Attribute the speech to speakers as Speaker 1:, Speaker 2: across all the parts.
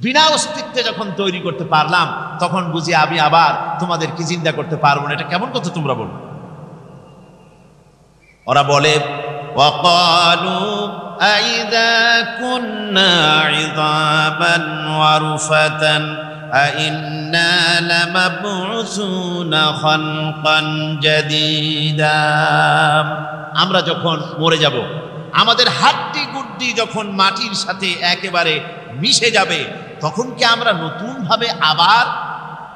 Speaker 1: বিনা অস্তিত্বে যখন তৈরি করতে পারলাম, তখন বুঝি আমি আবার তোমাদেরকে জিন্দা করতে পারবো না। এটা কেমন কথা তোমরা বলো? ওরা বলে ওয়াকালু আইযা কুন্না ইযাবান ওয়া রুফাতান আইন্না লামাবউসুনা খালকান জাদীদা। আমরা যখন মরে যাব, আমাদের হাড্ডি গুড্ডি যখন মাটির সাথে একেবারে মিশে যাবে, তখন কি আমরা নতুন ভাবে আবার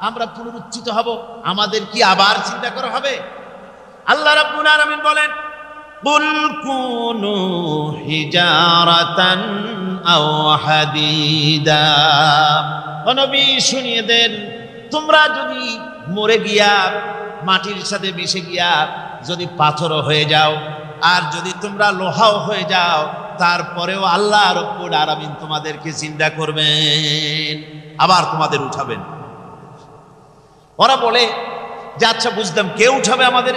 Speaker 1: আমরা পুনরুত্থিত হব? আমাদের কি আবার চিন্তা করা হবে? আল্লাহ রাব্বুল আলামিন বলেন কুল কুনু হিজারাতান আও হাদিদা। ও নবী শুনিয়ে দেন, তোমরা যদি মরে গিয়া মাটির সাথে মিশে গিয়া যদি পাথরও হয়ে যাও, আর যদি তোমরা লোহাও হয়ে যাও, তারপরেও আল্লাহ রাব্বুল আলামিন তোমাদেরকে জিন্দা করবেন, আবার তোমাদের উঠাবেন। ওরা বলে যে আচ্ছা বুঝলাম, কে উঠাবে আমাদের?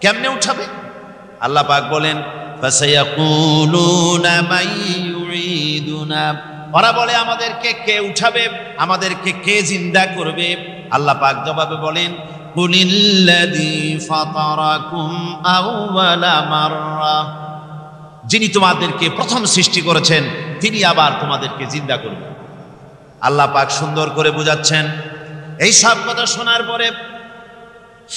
Speaker 1: কেমনে উঠাবে? আল্লাহ পাক বলেন ফাসায়াকুলুনা মান ইউঈদুনা। ওরা বলে আমাদেরকে কে উঠাবে, আমাদেরকে কে জিন্দা করবে? আল্লাহ পাক জবাবে বলেন কুলিল্লাযী ফাতারাকুম আউওয়ালা মাররা। যিনি তোমাদেরকে প্রথম সৃষ্টি করেছেন, তিনি আবার তোমাদেরকে জিন্দা করবেন। আল্লাহ পাক সুন্দর করে বুঝাচ্ছেন। এই সব কথা শোনার পরে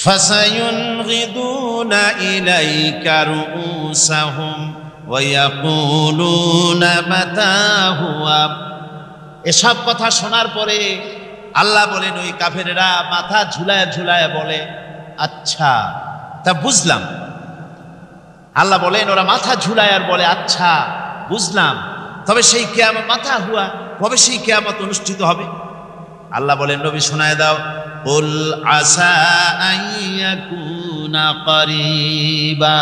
Speaker 1: ফাসায়ুনগিদুনা ইলাইকা রুউসাহুম ওয়া ইয়াকুলুনা মাতা হুয়া। এসব কথা শোনার পরে আল্লাহ বলেন ওই কাফেরেরা মাথা ঝুলায় ঝুলায় বলে আচ্ছা তা বুঝলাম। আল্লাহ বলেন ওরা মাথা ঝুলায় আর বলে আচ্ছা বুঝলাম, তবে সেই কিয়ামত মাথা হুয়া, কবে সেই কিয়ামত অনুষ্ঠিত হবে? আল্লাহ বলেন নবী শোনায় দাও কুল আসা আইয়াকুনা করিবা।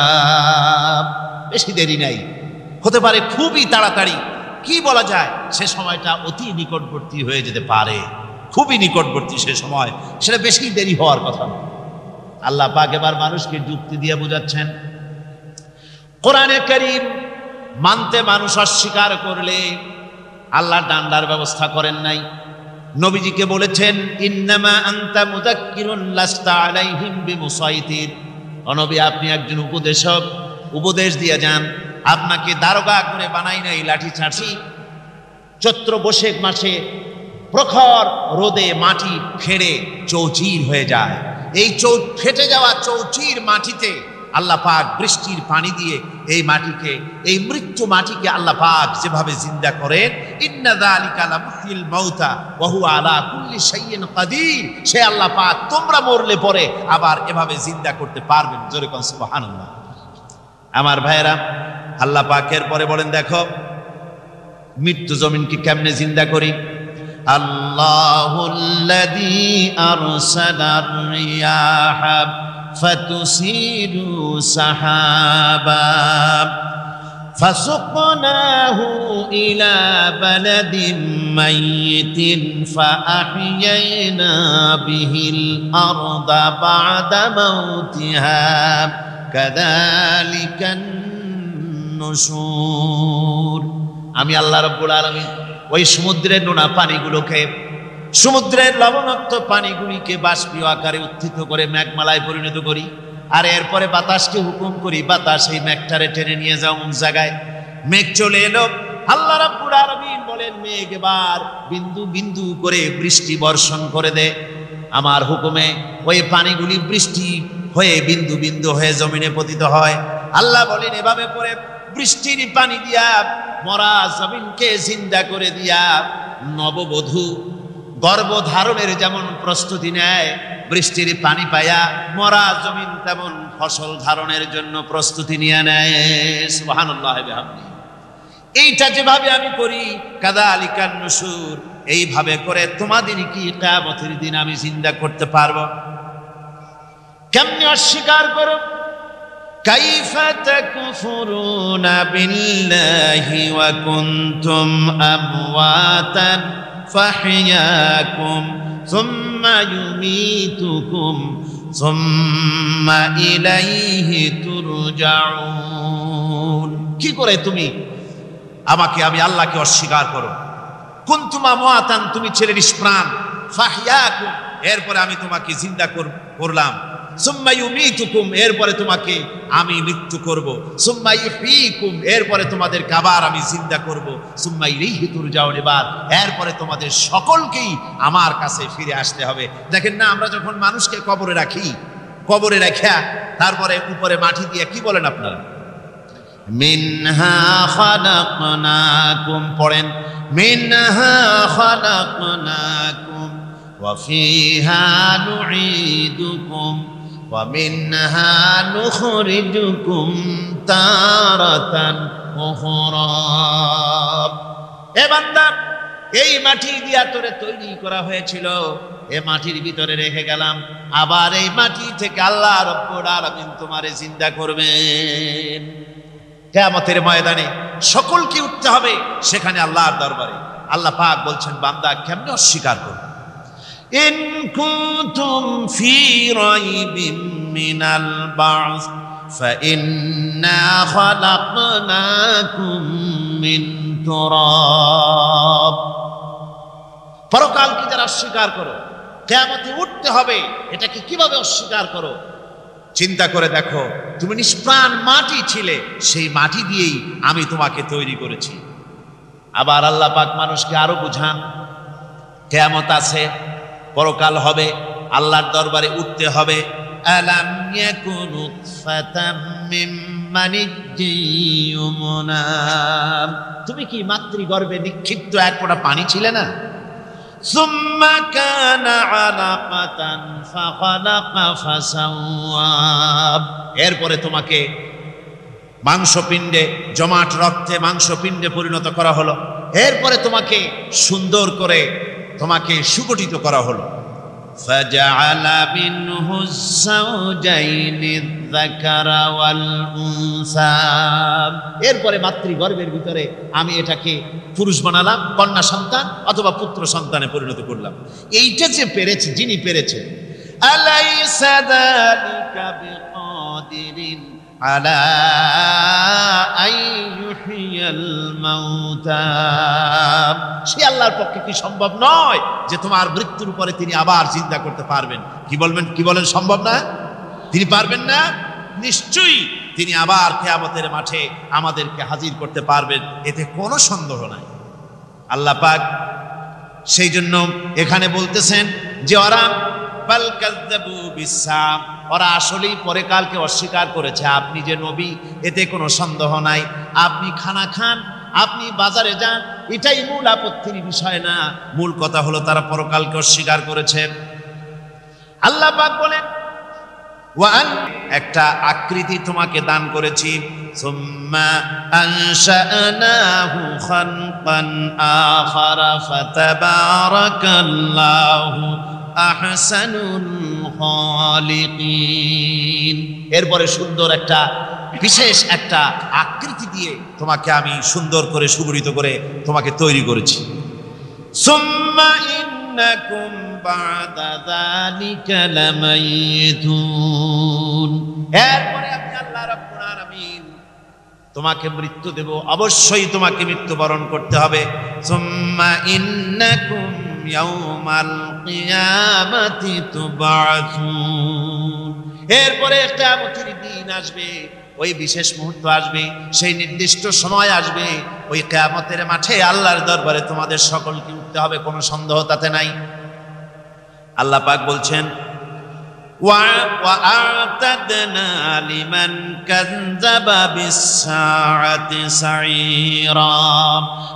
Speaker 1: বেশি দেরি নাই, হতে পারে খুবই তাড়াতাড়ি। কি বলা যায়, সে সময়টা অতি নিকটবর্তী হয়ে যেতে পারে, খুবই নিকটবর্তী সে সময়, সেটা বেশি দেরি হওয়ার কথা না। আল্লাহ পাক এবার মানুষকে যুক্তি দিয়ে বোঝাচ্ছেন। কোরআনে কারীম মানতে মানুষ অস্বীকার করলে আল্লাহ ডান্ডার ব্যবস্থা করেন নাই। নবীজিকে বলেছেন ইন্নামা আনতা মুযাক্কিরুন লাস্তা আলাইহিম বিমুসাইতির। ও নবী, আপনি একজন উপদেশক, উপদেশ দিয়ে যান। আপনাকে দারোগা করে বানাই নাই, লাঠি ছাড়ছি। চৈত্র বৈশাখ মাসে প্রখর রোদে মাটি ফেড়ে চৌচির হয়ে যায়। এই ফেটে যাওয়া চৌচির মাটিতে আল্লাহ পাক বৃষ্টির পানি দিয়ে এই মাটিকে, এই মৃত্যু মাটিকে আল্লাহ পাক যেভাবে জিন্দা করেন, ইন্না যালিকা লামুহয়িল মাউতা ওয়া হুয়া আলা কুল্লি শাইইন কাদির। সে আল্লাহ পাক তোমরা মরলে পরে আবার এভাবে জিন্দা করতে পারবেন। জোরে কোন সুবহানাল্লাহ। আমার ভাইয়েরা, আল্লাহ পাকের পরে বলেন দেখো মৃত্যু জমিনকে কেমনে জিন্দা করি। আল্লাহুল্লাযী আরসালার রিয়াহা ফাতুসিরু সাহাবা ফাসুকনাহু ইলা বালাদিন মাইয়িতিন ফাআহইয়ানা বিহিল আরদা বা'দা মাউতিহা কাযালিকান নুশুর। আমি আল্লাহ রাব্বুল আলামিন ওই সমুদ্রের নোনা পানিগুলোকে, সমুদ্রের লবণাক্ত পানিগুলিকে বাষ্পীয় আকারে উত্থিত করে মেঘমালায় পরিণত করি, আর এরপরে বাতাসকে হুকুম করি বাতাস এই মেঘটারে টেনে নিয়ে যাও অমুক জায়গায়। মেঘ চলে এলো। আল্লাহ রাব্বুল আলামিন বলেন মেঘ এবার বিন্দু বিন্দু করে বৃষ্টি বর্ষণ করে দে আমার হুকুমে। ওই পানিগুলি বৃষ্টি হয়ে বিন্দু বিন্দু হয়ে জমিনে পতিত হয়। আল্লাহ বলেন এভাবে করে বৃষ্টির পানি দিয়া মরা জমিনকে জিন্দা করে দিয়া নববধূ গর্ভধারণের যেমন প্রস্তুতি নেয়, বৃষ্টির পানি পায়া মরা জমিন তেমন ফসল ধারণের জন্য প্রস্তুতি নিয়ে নেয়। সুবহানাল্লাহ বিহামদিহি। এইটা যেভাবে আমি করি কাযালিকান নুশুর, এইভাবে করে তোমাদের কি কিয়ামতের দিন আমি জিন্দা করতে পারবো? কেমনে অস্বীকার করো? কাইফা তাকফুরুনা বিল্লাহি ওয়া কুনতুম আমওয়াতান ফাহইয়াকুম সুম্মা ইউমীতুকুম সুম্মা ইলাইহি তুরজাউন। কি করে তুমি আমি আল্লাহকে অস্বীকার করো, কুনতুম আমওয়াতান, তুমি ছিলে নিষ্প্রাণ, ফাহইয়াকুম, এরপরে আমি তোমাকে জিন্দা করলাম, সুম্মা ইউমীতুকুম, এরপরে তোমাকে আমি মৃত্যু করব, সুম্মা ইহয়ীকুম, এরপরে তোমাদেরকে আবার আমি জিন্দা করব, সুম্মা ইলাইহি তুরজাউন, এবার এরপরে তোমাদের সকলকেই আমার কাছে ফিরে আসতে হবে। দেখেন না, আমরা যখন মানুষকে কবরে রাখি, কবরে রাখা তারপরে উপরে মাটি দিয়ে কি বলেন আপনারা? মিনহা খালাকনাকুম, পড়েন মিনহা খালাকনাকুম ওয়া ফিহা নুঈদুকুম ওয়া মিনহা নুখরিজুকুম তারাতান উখরা। এ বান্দা, এই মাটি দিয়া তোরে তৈরি করা হয়েছিল, এ মাটির ভিতরে রেখে গেলাম, আবার এই মাটি থেকে আল্লাহ রাব্বুল আলামিন তোমারে জিন্দা করবেন। কিয়ামতের ময়দানে সকলকে উঠতে হবে সেখানে আল্লাহর দরবারে। আল্লাহ পাক বলছেন, বান্দা কেমনে অস্বীকার করবে? ইন কুনতুম ফি রাইবিম মিনাল বা'স ফাইন্না খালাকনাকুম মিন তুরাব। পরকালকে যারা অস্বীকার করো, কিয়ামতে উঠতে হবে, এটাকে কিভাবে অস্বীকার করো? চিন্তা করে দেখো, তুমি নিষ্প্রাণ মাটি ছিলে, সেই মাটি দিয়েই আমি তোমাকে তৈরি করেছি। আবার আল্লাহ পাক মানুষকে আরো বুঝান, কিয়ামত আছে, পরকাল হবে, আল্লাহর দরবারে উঠতে হবে। আলাম ইয়াকুন নুতফাতাম মিন মানিয়্যিন ইউমনা, তুমি কি মাতৃগর্ভে নিক্ষিপ্ত এক ফোঁটা পানি ছিলে না? সুম্মা কানা আলাকাতান ফাখালাকা ফাসাওয়া, এরপরে তোমাকে মাংসপিণ্ডে, জমাট রক্তে মাংসপিণ্ডে পরিণত করা হলো, এরপরে তোমাকে সুন্দর করে তোমাকে সুগঠিত করা হলো। ফাজআলা মিনহু যাওজাইনি যাকারা ওয়াল উনসা, এরপরে মাতৃগর্ভের ভিতরে আমি এটাকে পুরুষ বানালাম, কন্যা সন্তান অথবা পুত্র সন্তানে পরিণত করলাম। এইটা যে পেরেছে, যিনি পেরেছেন, আলাইসা যালিকা বিকাদিরিন আলা আইয়ুহিয়াল মাউতা, সে আল্লাহর পক্ষে কি সম্ভব নয় যে তোমার মৃত্যুর পরে তিনি আবার চিন্তা করতে পারবেন? কি বলবেন, কি বলেন, সম্ভব না? তিনি পারবেন না? নিশ্চয়ই তিনি আবার কিয়ামতের মাঠে আমাদেরকে হাজির করতে পারবেন, এতে কোনো সন্দেহ নাই। আল্লাহ পাক সেই জন্য এখানে বলতেছেন যে ওরা বাল কাযযাবু বিসসা, ওরা আসলেই পরকালকে অস্বীকার করেছে। আপনি যে নবী, এতে কোনো সন্দেহ নাই। আপনি খানা খান, আপনি বাজারে যান, এটাই মূল আপত্তির বিষয় না। মূল কথা হলো তারা পরকালকে অস্বীকার করেছে। আল্লাহ পাক বলেন, ওয়ান, একটা আকৃতি তোমাকে দান করেছি, সুম্মা আনশানাহু খালকান আখারা ফাতাবারাকাল্লাহু আহসানুল খালিকিন, এরপরে সুন্দর একটা বিশেষ একটা আকৃতি দিয়ে তোমাকে আমি সুন্দর করে সুগঠিত করে তোমাকে তৈরি করেছি। সুম্মা ইন্নাকুম বা'দা যালিকা লামাইতুন, এরপরে আমি আল্লাহ রাব্বুল আলামিন তোমাকে মৃত্যু দেব, অবশ্যই তোমাকে মৃত্যুবরণ করতে হবে। সুম্মা ইন্নাকুম ইয়াউমাল কিয়ামাতি তুবআসুন, এরপরে কিয়ামতের দিন আসবে, ওই বিশেষ মুহূর্ত আসবে, সেই নির্দিষ্ট সময় আসবে, ওই কিয়ামতের মাঠে আল্লাহর দরবারে তোমাদের সকলকে উঠতে হবে, কোনো সন্দেহ তাতে নাই। আল্লাহ পাক বলছেন, وَأَعْتَدْنَا لِمَنْ كَذَّبَ بِالسَّاعَةِ سَعِيرًا,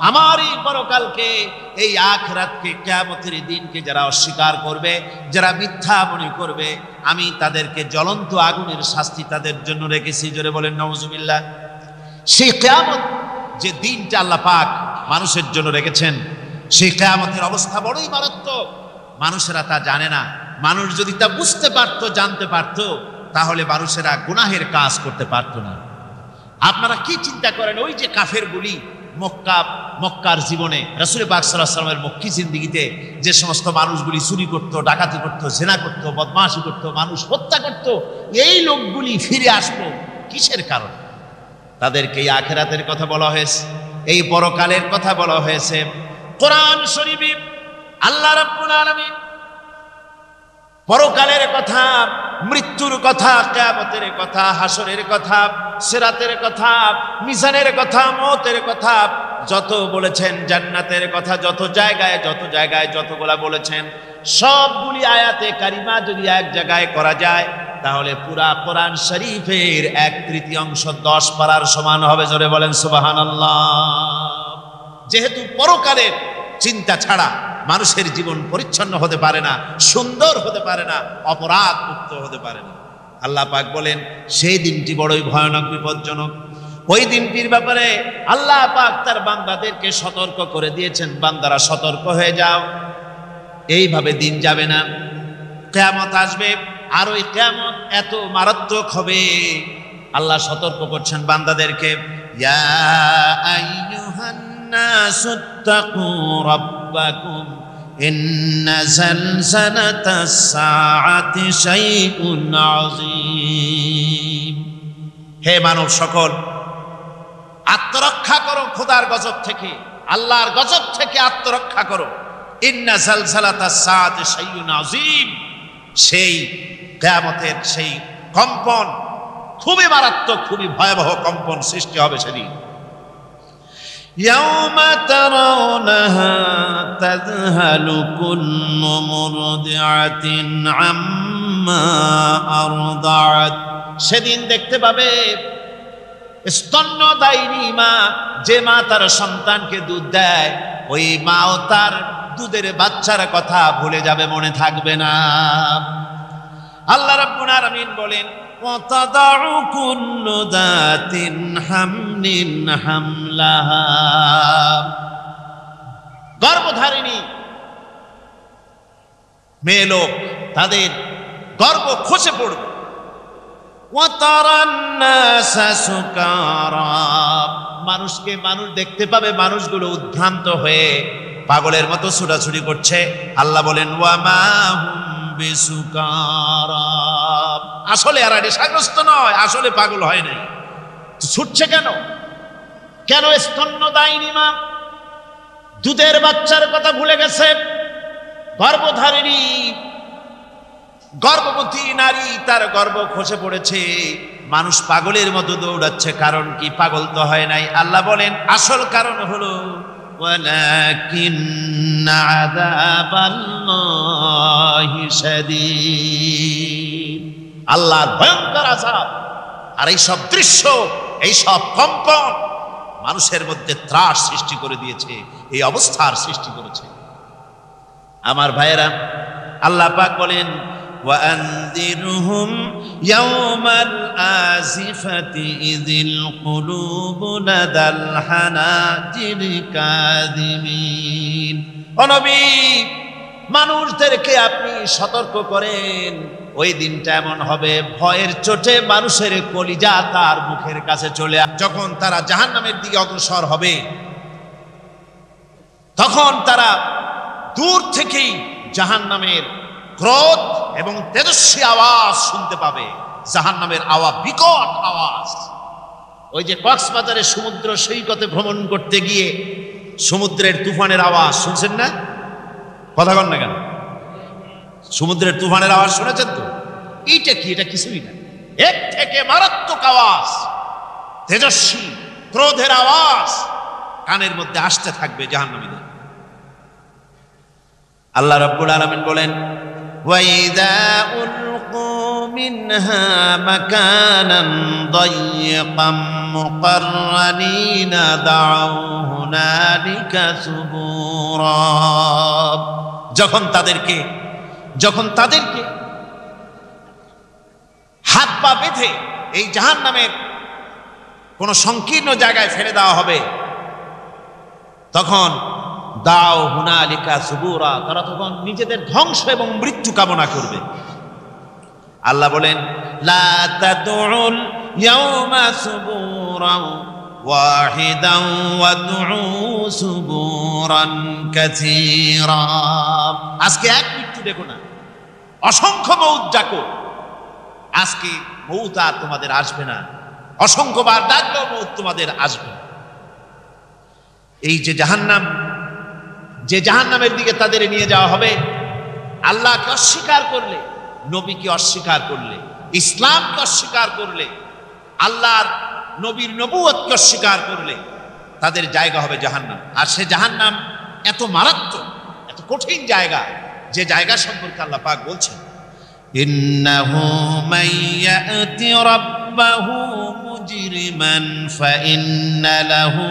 Speaker 1: আমার এই পরকালকে, এই আখিরাতকে, কিয়ামতের দিনকে যারা অস্বীকার করবে, যারা মিথ্যা মনে করবে, আমি তাদেরকে জ্বলন্ত আগুনের শাস্তি তাদের জন্য রেখেছি। জোরে বলেন নাউজুবিল্লাহ। সেই কিয়ামত যে দিনটা আল্লাহ পাক মানুষের জন্য রেখেছেন, সেই কিয়ামতের অবস্থা বড়ই মারাত্মক। মানুষেরা তা জানে না। মানুষ যদি তা বুঝতে পারতো, জানতে পারতো, তাহলে মানুষেরা গুনাহের কাজ করতে পারতো না। আপনারা কি চিন্তা করেন, ওই যে কাফেরগুলি মক্কার জীবনে, রাসূল পাক সাল্লাল্লাহু আলাইহি ওয়াসাল্লামের মক্কি জিন্দেগিতে যে সমস্ত মানুষগুলি চুরি করত, ডাকাতি করত, জেনা করত, বদমাশি করত, মানুষ হত্যা করত, এই লোকগুলি ফিরে আসতো কিসের কারণে? তাদেরকে এই আখিরাতের কথা বলা হয়েছে, এই পরকালের কথা বলা হয়েছে। কোরআন শরীফে আল্লাহ রাব্বুল আলামিন পরকালের কথা, মৃত্যুর কথা, কিয়ামতের কথা, হাসরের কথা, সিরাতের কথা, মিজানের কথা, মওতের কথা যত বলেছেন, জান্নাতের কথা যত জায়গায় যতগুলা বলেছেন, সবগুলি আয়াতে কারিমা যদি এক জায়গায় করা যায় তাহলে পুরা কোরআন শরীফের 1/3 10 পারার সমান হবে। জোরে বলেন সুবহানাল্লাহ। যেহেতু পরকালের চিন্তা ছাড়া মানুষের জীবন পরিচ্ছন্ন হতে পারে না, সুন্দর হতে পারে না, অপরাধ মুক্ত হতে পারে না। আল্লাহ পাক বলেন সেই দিনটি বড়ই ভয়ানক, বিপজ্জনক। ওই দিনটির ব্যাপারে আল্লাহ পাক তার বান্দাদেরকে সতর্ক করে দিয়েছেন, বান্দারা সতর্ক হয়ে যাও, এইভাবে দিন যাবে না, কিয়ামত আসবে, আর ওই কিয়ামত এত মারাত্মক হবে। আল্লাহ সতর্ক করছেন বান্দাদেরকে, ইয়া আইয়ুহান নাসুত্তাকু রাব্বাকুম ইন্না জালজালাতাস সাআতি শাইউন আযীম। হে মানব সকল, আত্মরক্ষা করো খোদার গজব থেকে, আল্লাহর গজব থেকে আত্মরক্ষা করো। ইন্না জালজালাতাস সাআতি শাইউন আযীম, সেই কিয়ামতের সেই কম্পন খুবই মারাত্মক, খুবই ভয়াবহ কম্পন সৃষ্টি হবে সেদিন। ইয়াউমা তারাউনাহা তাযহালু কুল্লু মুরদিআতিন আম্মা আরদাআত, সেদিন দেখতে পাবে স্তন্যদায়িনী মা, যে মা তার সন্তানকে দুধ দেয়, ওই মাও তার দুধের বাচ্চার কথা ভুলে যাবে, মনে থাকবে না। আল্লাহ রাব্বুল আলামিন বলেন, ওয়াতাদাউ কুল্লু যাতিন হামলিন হামলাহা, গর্ভধারিণী মেয়ে লোক তাদের গর্ভ খসে পড়বে। ওয়াতারান নাসা সুকারা, মানুষকে মানুষ দেখতে পাবে, মানুষগুলো উদ্ভ্রান্ত হয়ে পাগলের মতো ছুটাছুটি করছে। আল্লাহ বলেন, ওয়া মা হুম বিসুকারা, আসলে আর নেশাগ্রস্ত নয়, আসলে পাগল হয় নাই। ছুটছে কেন? কেন? স্তন্যদায়িনী মা দুধের বাচ্চার কথা ভুলে গেছে। গর্ভধারিণী গর্ভবতী নারী, তার গর্ভ খসে পড়েছে, মানুষ পাগলের মতো দৌড়াচ্ছে। কারণ কি? পাগল তো হয় নাই। আল্লাহ বলেন আসল কারণ হলো ওয়ালাকিন্না আযাবাল্লাহি শাদীদ, আল্লাহর ভয়ঙ্কর আযাব। আর এই সব দৃশ্য, এই সব কম্পন মানুষের মধ্যে ত্রাস সৃষ্টি করে দিয়েছে, এই অবস্থার সৃষ্টি করেছে। আমার ভাইয়েরা, আল্লাহ পাক বলেন, وأنذرهم يوم الآزفة إذ القلوب لدى الحناجر كاظمين। ও নবী, মানুষদেরকে আপনি সতর্ক করেন, ওই দিনটা এমন হবে ভয়ের চোটে মানুষের কলিজা তার মুখের কাছে চলে আসবে। যখন তারা জাহান্নামের দিকে অগ্রসর হবে, তখন তারা দূর থেকেই জাহান্নামের ক্রোধ এবং তেজস্বী আওয়াজ শুনতে পাবে। জাহান্নামের আওয়াজ, বিকট আওয়াজ। ওই যে কক্সবাজারে সমুদ্র সৈকতে ভ্রমণ করতে গিয়ে সমুদ্রের তুফানের আওয়াজ শুনছেন না? কথা কন না কেন? সমুদ্রের তুফানের আওয়াজ শুনেছেন তো? এইটা কি? এটা কিছুই না, এর থেকে মারাত্মক আওয়াজ, তেজস্বী ক্রোধের আওয়াজ কানের মধ্যে আসতে থাকবে জাহান্নামীদের। আল্লাহ রাব্বুল আলামিন বলেন, وَإِذَا أُلْقُوا مِنْهَا مَكَانًا ضَيِّقًا مُقَرَّنِينَ دَعَوْا هُنَالِكَ ثُبُورًا। যখন তাদেরকে হাত পা বেঁধে এই জাহান্নামের কোন সংকীর্ণ জায়গায় ফেলে দেওয়া হবে, তখন দাও হুনালিকা সুবুরা, তারা তখন নিজেদের ধ্বংস এবং মৃত্যু কামনা করবে। আল্লাহ বলেন, লা তাদউল ইয়াউমা সুবুরান ওয়াহিদান ওয়াদউ সুবুরান কাসীরা। আজকে এক মৃত্যু দেখো না, অসংখ্য মৌত ডাকো। আজকে মৌত আর তোমাদের আসবে না, অসংখ্যবার ডাকলেও মৌত তোমাদের আসবে। এই যে জাহান্নাম, যে জাহান্নামের দিকে তাদের নিয়ে যাওয়া হবে, আল্লাহকে অস্বীকার করলে, নবীকে অস্বীকার করলে, ইসলামকে অস্বীকার করলে, আল্লাহর নবীর নবুয়তকে অস্বীকার করলে তাদের জায়গা হবে জাহান্নাম। আর সে জাহান্নাম এত মারাত্মক, এত কঠিন জায়গা, যে জায়গা সম্পর্কে আল্লাহ পাক বলছেন, ইন্নাহু মাইয়াতি রাব্বাহু মুজরিমান ফাইন্না লাহু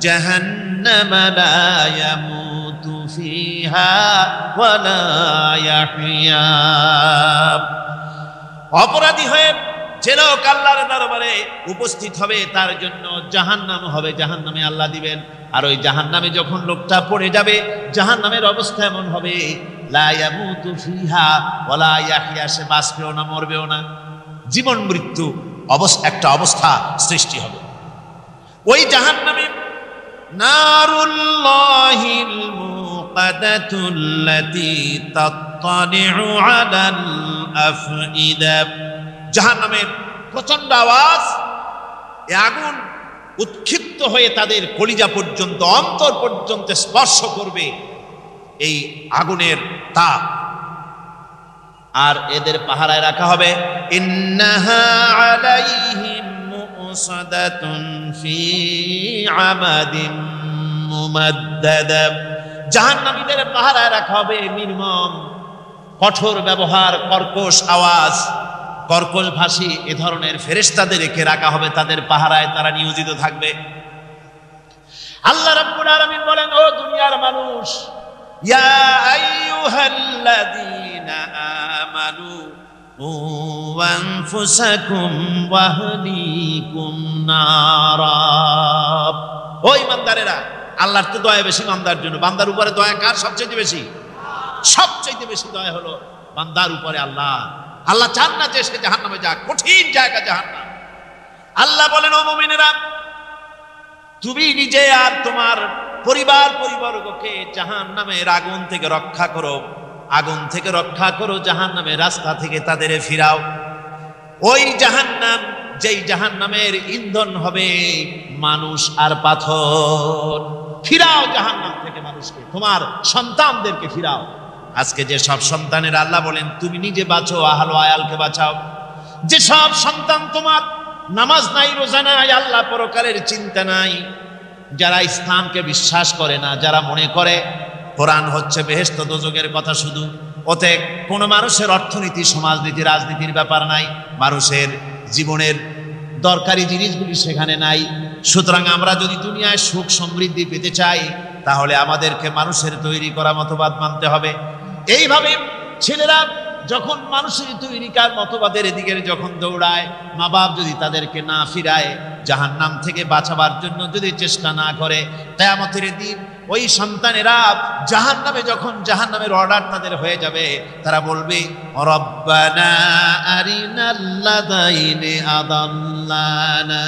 Speaker 1: জাহান্নামা লা ইয়ামুতু ফিহা ওয়া লা ইয়াহইয়া। অপরাধী হয়ে যে লোক আল্লাহর দরবারে উপস্থিত হবে তার জন্য জাহান্নাম হবে, জাহান্নামে আল্লাহ দিবেন। আর ওই জাহান্নামে যখন লোকটা পড়ে যাবে, জাহান্নামের অবস্থা এমন হবে, লা ইয়ামুতু ফিহা ওয়া লা ইয়াহইয়া, সে বাঁচবেও না মরবেও না, জীবন মৃত্যু একটা অবস্থা সৃষ্টি হবে। ওই জাহান্নামে নারুল্লাহিল মুকাদাতুল্লাতী তাত্তালিউ আলাল আফইদা, জাহান্নামের প্রচন্ড আওয়াজ, এ আগুন উৎক্ষিপ্ত হয়ে তাদের কলিজা পর্যন্ত, অন্তর পর্যন্ত স্পর্শ করবে এই আগুনের তাপ। আর এদের পাহারায় রাখা হবে, ইন্নাহা আলাইহিম মুসাদাতুন ফি আমাদিন মুমাদ্দাদা, জাহান্নামীদের পাহারায় রাখা হবে নির্মম, কঠোর ব্যবহার, কর্কশ আওয়াজ, কর্কশ ভাষী এ ধরনের ফেরেশতাদের রেখে রাখা হবে তাদের পাহারায়, তারা নিয়োজিত থাকবে। আল্লাহ রাব্বুল আলামিন বলেন, ও দুনিয়ার মানুষ, ইয়া আইয়ুহাল্লাযীনা আমানু কু আনফুসাকুম ওয়া আহলিকুম নারা, ও ঈমানদারেরা, আল্লাহর তো দয়া বেশি বান্দার জন্য। বান্দার উপরে দয়া কার সবচেয়ে বেশি? সবচেয়ে বেশি দয়া হলো বান্দার উপরে আল্লাহ। আল্লাহ চান না যে সে জাহান্নামে যাক, কঠিন জায়গা জাহান্নাম। আল্লাহ বলেন, ও মুমিনেরা, তুমি নিজে আর তোমার পরিবারবর্গকে জাহান্নামের আগুন থেকে রক্ষা করো, আগুন থেকে রক্ষা করো, জাহান্নামের রাস্তা থেকে তাদের ফিরাও। ওই জাহান্নাম, যেই জাহান্নামের ইন্ধন হবে মানুষ আর পাথর, ফিরাও জাহান্নাম থেকে মানুষকে, তোমার সন্তানদেরকে ফিরাও। আজকে যে সব সন্তানের আল্লাহ বলেন তুমি নিজে বাঁচো, আহল আয়ালকে বাঁচাও। যে সব সন্তান তোমার নামাজ নাই, রোজা নাই, আল্লাহ পরকালের চিন্তা নাই, যারা ইসলামকে বিশ্বাস করে না, যারা মনে করে কোরআন হচ্ছে বেহেশত দোজখের কথা শুধু, ওতে কোনো মানুষের অর্থনীতি, সমাজনীতি, রাজনীতির ব্যাপার নাই, মানুষের জীবনের দরকারি জিনিসগুলি সেখানে নাই। সুতরাং আমরা যদি দুনিয়ায় সুখ সমৃদ্ধি পেতে চাই, তাহলে আমাদেরকে মানুষের তৈরি করা মতবাদ মানতে হবে। এইভাবে ছেলেরা যখন মানুষের তৈরিকার মতবাদের এদিকে যখন দৌড়ায়, মা বাপ যদি তাদেরকে না ফিরায়, জাহান্নাম থেকে বাঁচাবার জন্য যদি চেষ্টা না করে, কিয়ামতের দিন ওই সন্তানেরা জাহান্নামে, যখন জাহান্নামের অর্ডার তাদের হয়ে যাবে, তারা বলবে, রব্বানা আরিনাল্লাযাইনি আদাল্লানা,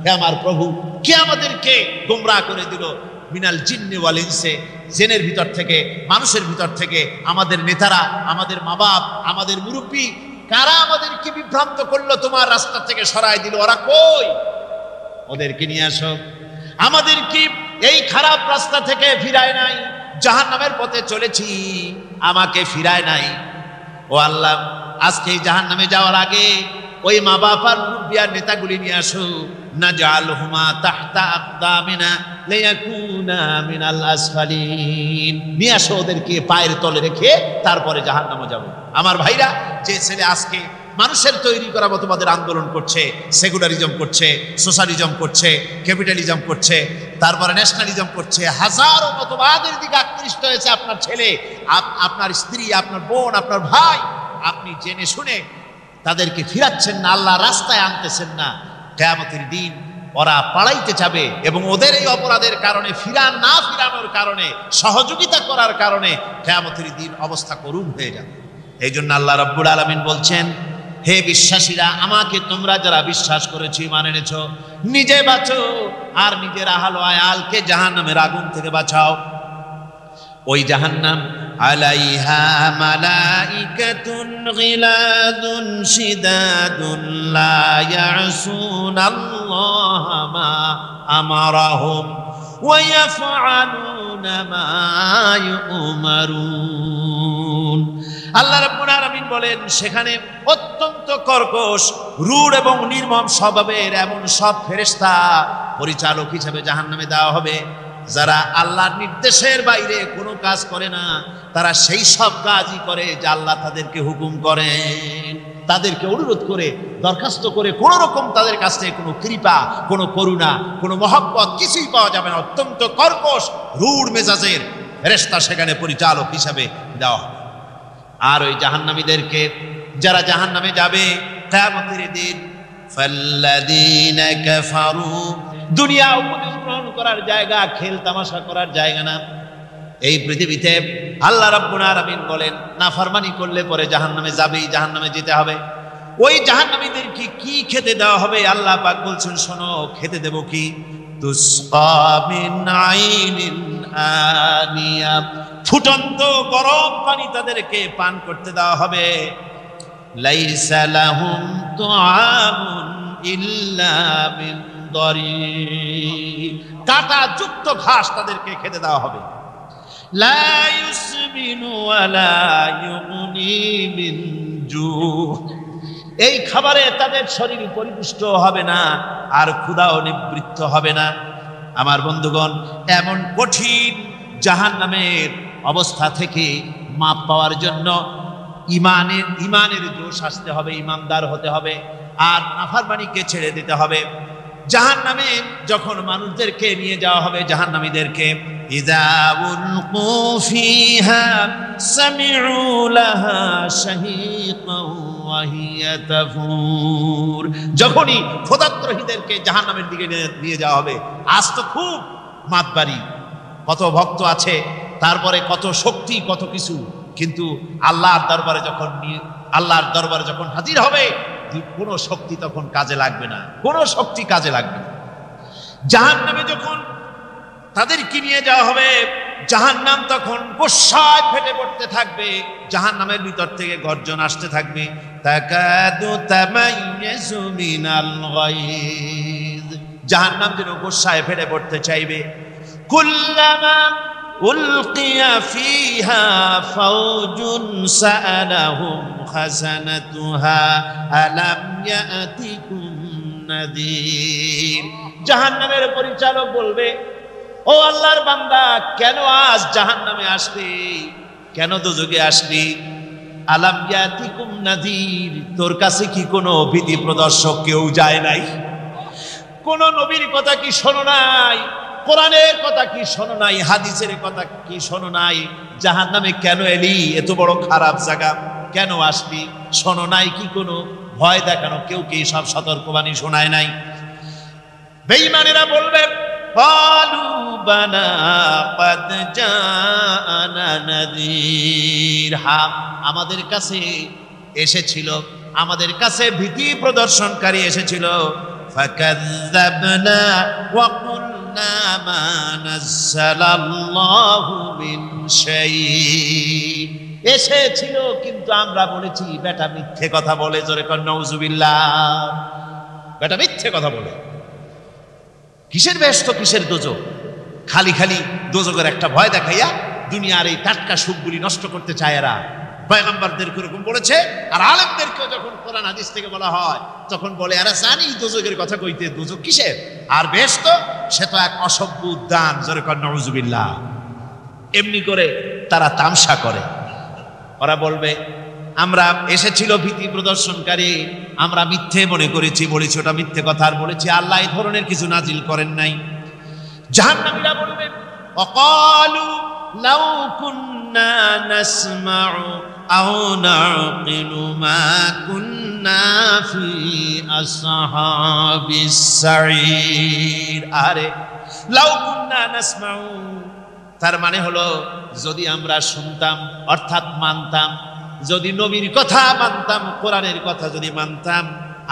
Speaker 1: হে আমার প্রভু, কে আমাদেরকে গোমরাহ করে দিল, মিনাল জিন্নি ওয়াল ইনসি, জিনের ভিতর থেকে, মানুষের ভিতর থেকে, আমাদের নেতারা, আমাদের মা বাপ, আমাদের মুরব্বী, কারা আমাদেরকে বিভ্রান্ত করলো, তোমার রাস্তা থেকে সরায় দিল, ওরা কই? ওদেরকে নিয়ে আসো। আমাদেরকে এই খারাপ রাস্তা থেকে ফিরায় নাই, জাহান্নামের পথে চলেছি, আমাকে ফিরায় নাই। ও আল্লাহ, আজকে এই জাহান্নামে যাওয়ার আগে ওই মা বাপ আর মুরব্বী আর নেতাগুলি নিয়ে আসো, নাজআলহুমা তাহতা আকদামিনা লিয়াকুনা মিনাল আসফালিন, নিয়ে আসো, ওদেরকে পায়ের তলে রেখে তারপরে জাহান্নামে যাব। আমার ভাইরা, যে ছেলে আজকে মানুষের তৈরি করা মতবাদের আন্দোলন করছে, সেকুলারিজম করছে, সোশ্যালিজম করছে, ক্যাপিটালিজম করছে, তারপরে ন্যাশনালিজম করছে, হাজারো মতবাদের দিকে আকৃষ্ট হয়েছে আপনার ছেলে, আপনার স্ত্রী, আপনার বোন, আপনার ভাই, আপনি জেনে শুনে তাদেরকে ফিরাচ্ছেন না, আল্লাহ রাস্তায় আনতেছেন না। কিয়ামতের দিন ওরা পালাইতে যাবে, এবং ওদের এই অপরাধের কারণে, ফিরানোর কারণে, সহযোগিতা করার কারণে কিয়ামতের দিন অবস্থা করুণ হয়ে যাবে। এই জন্য আল্লাহ রাব্বুল আলামিন বলছেন, হে বিশ্বাসীরা, আমাকে তোমরা যারা বিশ্বাস করেছো, ঈমান এনেছো, নিজে বাঁচো আর নিজের আহল আয়ালকে জাহান্নামের আগুন থেকে বাঁচাও। ওই জাহান্নাম আলাইহা মালাইকাতুন গিলাদুন শিদাদুন লা ইয়াসুনাল্লাহা মা আমারাহুম ওয়া ইয়াফআলুনা মা ইউমারুন। আল্লাহ রাব্বুল আলামিন বলেন সেখানে অত্যন্ত কর্কশ, রূঢ় এবং নির্মম স্বভাবের এমন সব ফেরেশতা পরিচালক হিসেবে জাহান্নামে দেওয়া হবে যারা আল্লাহর নির্দেশের বাইরে কোনো কাজ করে না। তারা সেই সব কাজই করে যা আল্লাহ তাদেরকে হুকুম করেন। তাদেরকে অনুরোধ করে, দরখাস্ত করে কোনো রকম তাদের কাছ থেকে কোনো কৃপা, কোনো করুণা, কোনো মহব্বত কিছুই পাওয়া যাবে না। অত্যন্ত কর্কশ, রূঢ় মেজাজের ফেরেশতা সেখানে পরিচালক হিসাবে দেওয়া হবে। আর ওই জাহান্নামীদেরকে, যারা জাহান্নামে যাবে কিয়ামতের দিন, ফাল্লাযীনা কাফারু, দুনিয়া উপদেশ গ্রহণ করার জায়গা, খেল তামাশা করার জায়গা না। এই পৃথিবীতে আল্লাহ রাব্বুল আলামিন বলেন নাফরমানি করলে পরে জাহান্নামে যাবেই, জাহান্নামে যেতে হবে। ওই জাহান্নামীদেরকে কি খেতে দেওয়া হবে? আল্লাহ পাক বলছেন শোনো, খেতে দেব কি? তুসকা মিন আইনিন আনিয়া, ফুটন্ত গরম পানি তাদেরকে পান করতে দেওয়া হবে। লাইসা লাহুম তুআমুন ইল্লা মিন দারির, কাঁটা যুক্ত ঘাস তাদেরকে খেতে দেওয়া হবে। লা ইউসমিনু ওয়া লা ইউগনি মিন জু, এই খাবারে তাদের শরীর পরিপুষ্ট হবে না আর ক্ষুধাও নিবৃত্ত হবে না। আমার বন্ধুগণ, এমন কঠিন জাহান্নামের অবস্থা থেকে মাপ পাওয়ার জন্য ইমানের জোশ আসতে হবে, ইমানদার হতে হবে, আর নাফরমানিকে ছেড়ে দিতে হবে। জাহান্নামে যখন মানুষদেরকে নিয়ে যাওয়া হবে, জাহান্নামীদেরকে, ইযা উলকু ফিহা সামিউ লাহা শাহীকান ওয়া হিয়া তাফুর, যখনই খোদাত্রহীদেরকে জাহান্নামের দিকে নিয়ে যাওয়া হবে, আজ তো খুব মাতবাড়ি, কত ভক্ত আছে, তারপরে কত শক্তি, কত কিছু, কিন্তু আল্লাহর দরবারে যখন হাজির হবে, কোনো শক্তি তখন কাজে লাগবে না, কোনো শক্তি কাজে লাগবে না। জাহান্নামে যখন তাদেরকে নিয়ে যাওয়া হবে, জাহান্নাম তখন গোসায় ফেটে পড়তে থাকবে, জাহান্নামের ভিতর থেকে গর্জন আসতে থাকবে, তাকাদু তামাইয়াজু মিনাল গায়জ, জাহান্নাম যেন গোসায় ফেটে পড়তে চাইবে। কুল্লামা উলকিয়া ফিহা ফাওজুন সাআলাহুম খাজানাতুহা আলাম ইয়াতিকুম নাযীর, জাহান্নামের পরিচালক বলবে, ও আল্লাহর বান্দা, কেন আজ জাহান্নামে আসলি, কেন দোজখে আসলি? আলাম ইয়াতিকুম নাযীর, তোর কাছে কি কোনো ভীতি প্রদর্শক কেউ যায় নাই? কোন নবীর কথা কি শোনো নাই? কোরআনের কথা কি শোনো নাই? হাদিসের কথা কি শোনো নাই? জাহান্নামে কেন এলি? এত বড় খারাপ জায়গা কেন আসলি? শোনো নাই কি? কোনো ভয় দেখানো কেউ কি সব সতর্কবাণী শোনায় নাই? বেঈমানেরা বলবে, ক্বালু বালা ক্বাদ জাআনা নাযীর, হ্যাঁ আমাদের কাছে এসেছিল, আমাদের কাছে ভীতি প্রদর্শনকারী এসেছিল। ফাকাযযাবনা ওয়া কুলনা মা নাযালাল্লাহু মিন শাই, এসেছিল কিন্তু আমরা বলেছি বেটা মিথ্যে কথা বলে। জোরে কর নাউযুবিল্লাহ, বেটা মিথ্যে কথা বলে। কিসের বেহেশত, কিসের দোজখ? খালি খালি দোজখের একটা ভয় দেখাইয়া দুনিয়ার এই টাটকা সুখগুলি নষ্ট করতে চায় এরা। পয়গম্বরদের এরকম বলেছে, আর আলেমদেরকেও যখন কোরআন হাদিস থেকে বলা হয় তখন বলে, এরা জানি দোজখের কথা কইতে, দোজখ কিসের আর বেহেশত, সে তো এক অসভ্য উদ্যান। জোরে কর নাউযুবিল্লাহ। এমনি করে তারা তামসা করে। ওরা বলবে, আমরা এসেছিল ভীতি প্রদর্শনকারী, আমরা মিথ্যে মনে করেছি, বলেছি ওটা মিথ্যে কথা, আর বলেছি আল্লাহ এই ধরনের কিছু নাজিল করেন নাই। জাহান্নামীরা বলবে, ওয়াকালু লাউ কুন্না নাসমাউ আও নাকিলু মা কুন্না ফি আসহাবিস সাঈর, আরে লাউ কুন্না নাসমাউ, তার মানে হলো যদি আমরা শুনতাম অর্থাৎ মানতাম, যদি নবীর কথা মানতাম, কোরআনের কথা যদি মানতাম,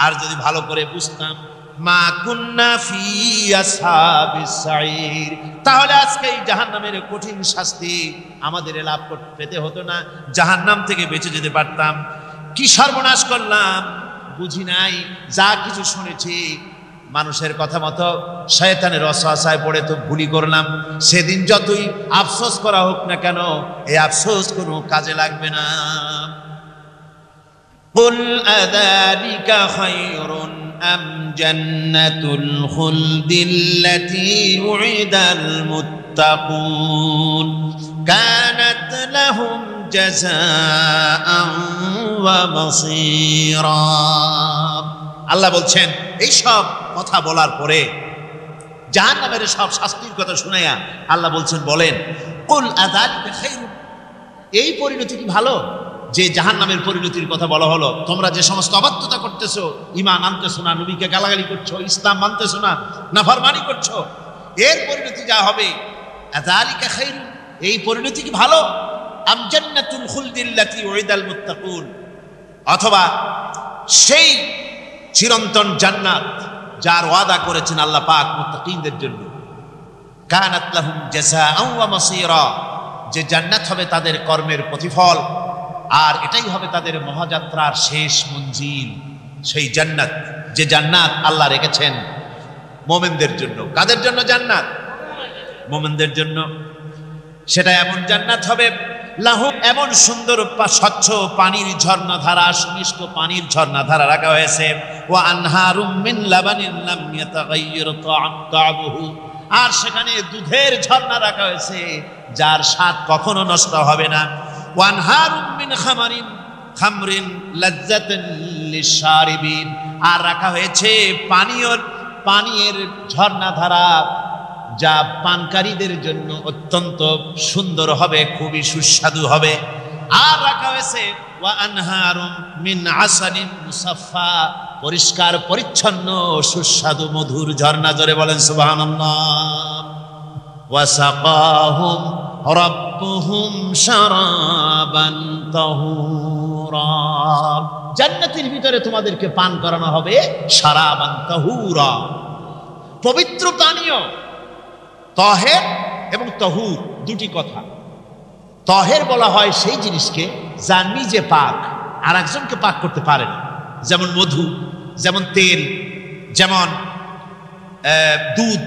Speaker 1: আর যদি ভালো করে বুঝতাম, মা কুন্না ফি আসহাবিস সাঈর, তাহলে আজকে এই জাহান্নামের কঠিন শাস্তি আমাদের লাভ পেতে হতো না, জাহান্নাম থেকে বেঁচে যেতে পারতাম। কি সর্বনাশ করলাম, বুঝি নাই, যা কিছু শুনেছি মানুষের কথা মতো শয়তানের ওয়াসওয়াসায় পড়ে তো ভুলই করলাম, সেদিন যতই আফসোস করা হোক না কেন এই আফসোস কোনো কাজে লাগবে না। কুল আযালিকা খায়রুন আম জান্নাতুল খুলদিল্লাতী উইদাল মুত্তাকুন কানাত লাহুম জাযাআন ওয়া মাসীরা। আল্লাহ বলছেন এই সব কথা বলার পরে জাহান্নামের সব শাস্তির কথা শুনাইয়া আল্লাহ বলছেন বলেন কুল আযালিকা খায়রুন, এই পরিণতি কি ভালো যে জাহান্নামের পরিণতির কথা বলা হলো? তোমরা যে সমস্ত অবাধ্যতা করতেছো, ঈমান আনতেছো না, নবীকে গালাগালি করছো, ইসলাম মানতেছো না, নাফরমানি করছো, এর পরিণতি যা হবে আযালিকা খায়রুন, এই পরিণতি কি ভালো? আম জান্নাতুল খুলদিল্লাতী উইদাল মুত্তাকুন, অথবা সেই চিরন্তন জান্নাত যার ওয়াদা করেছেন আল্লাহ পাক মুত্তাকিনদের জন্য, কানাত লাহুম জাযাআন ওয়া মাসীরা, যে জান্নাত হবে তাদের কর্মের প্রতিফল আর এটাই হবে তাদের মহাযাত্রার শেষ মঞ্জিল। সেই জান্নাত, যে জান্নাত আল্লাহ রেখেছেন মুমিনদের জন্য। কাদের জন্য জান্নাত? মুমিনদের জন্য। সেটা এমন জান্নাত হবে লাহুম, এমন সুন্দর স্বচ্ছ পানির ঝর্ণাধারা, সুমিষ্ট পানির ঝর্ণাধারা রাখা হয়েছে। ওয়া আনহারুম মিন লাবানিন লাম ইয়াতাগায়্যার তা'আমুহু, আর সেখানে দুধের ঝর্ণা রাখা হয়েছে যার স্বাদ কখনো নষ্ট হবে না। ওয়া আনহারুম মিন খামরিন লাজ্জাতান লিশারিবিন, আর রাখা হয়েছে পানীয়ের ঝর্ণাধারা যা পানকারীদের জন্য অত্যন্ত সুন্দর হবে, খুবই সুস্বাদু হবে। আর রাখা হয়েছে ওয়া আনহারুম মিন আসালিন মুসাফফা, পরিষ্কার পরিচ্ছন্ন সুস্বাদু মধুর ঝর্ণা। জোরে বলেন সুবহানাল্লাহ। ওয়া সাকাহুম রাব্বুহুম শারাবান তাহুরা, জান্নাতের ভিতরে তোমাদেরকে পান করানো হবে শারাবান তাহুরা, পবিত্র পানীয়। তাহের এবং তাহুর দুটি কথা। তাহের বলা হয় সেই জিনিসকে যা নিজে পাক আর একজনকে পাক করতে পারে না, যেমন মধু, যেমন তেল, যেমন দুধ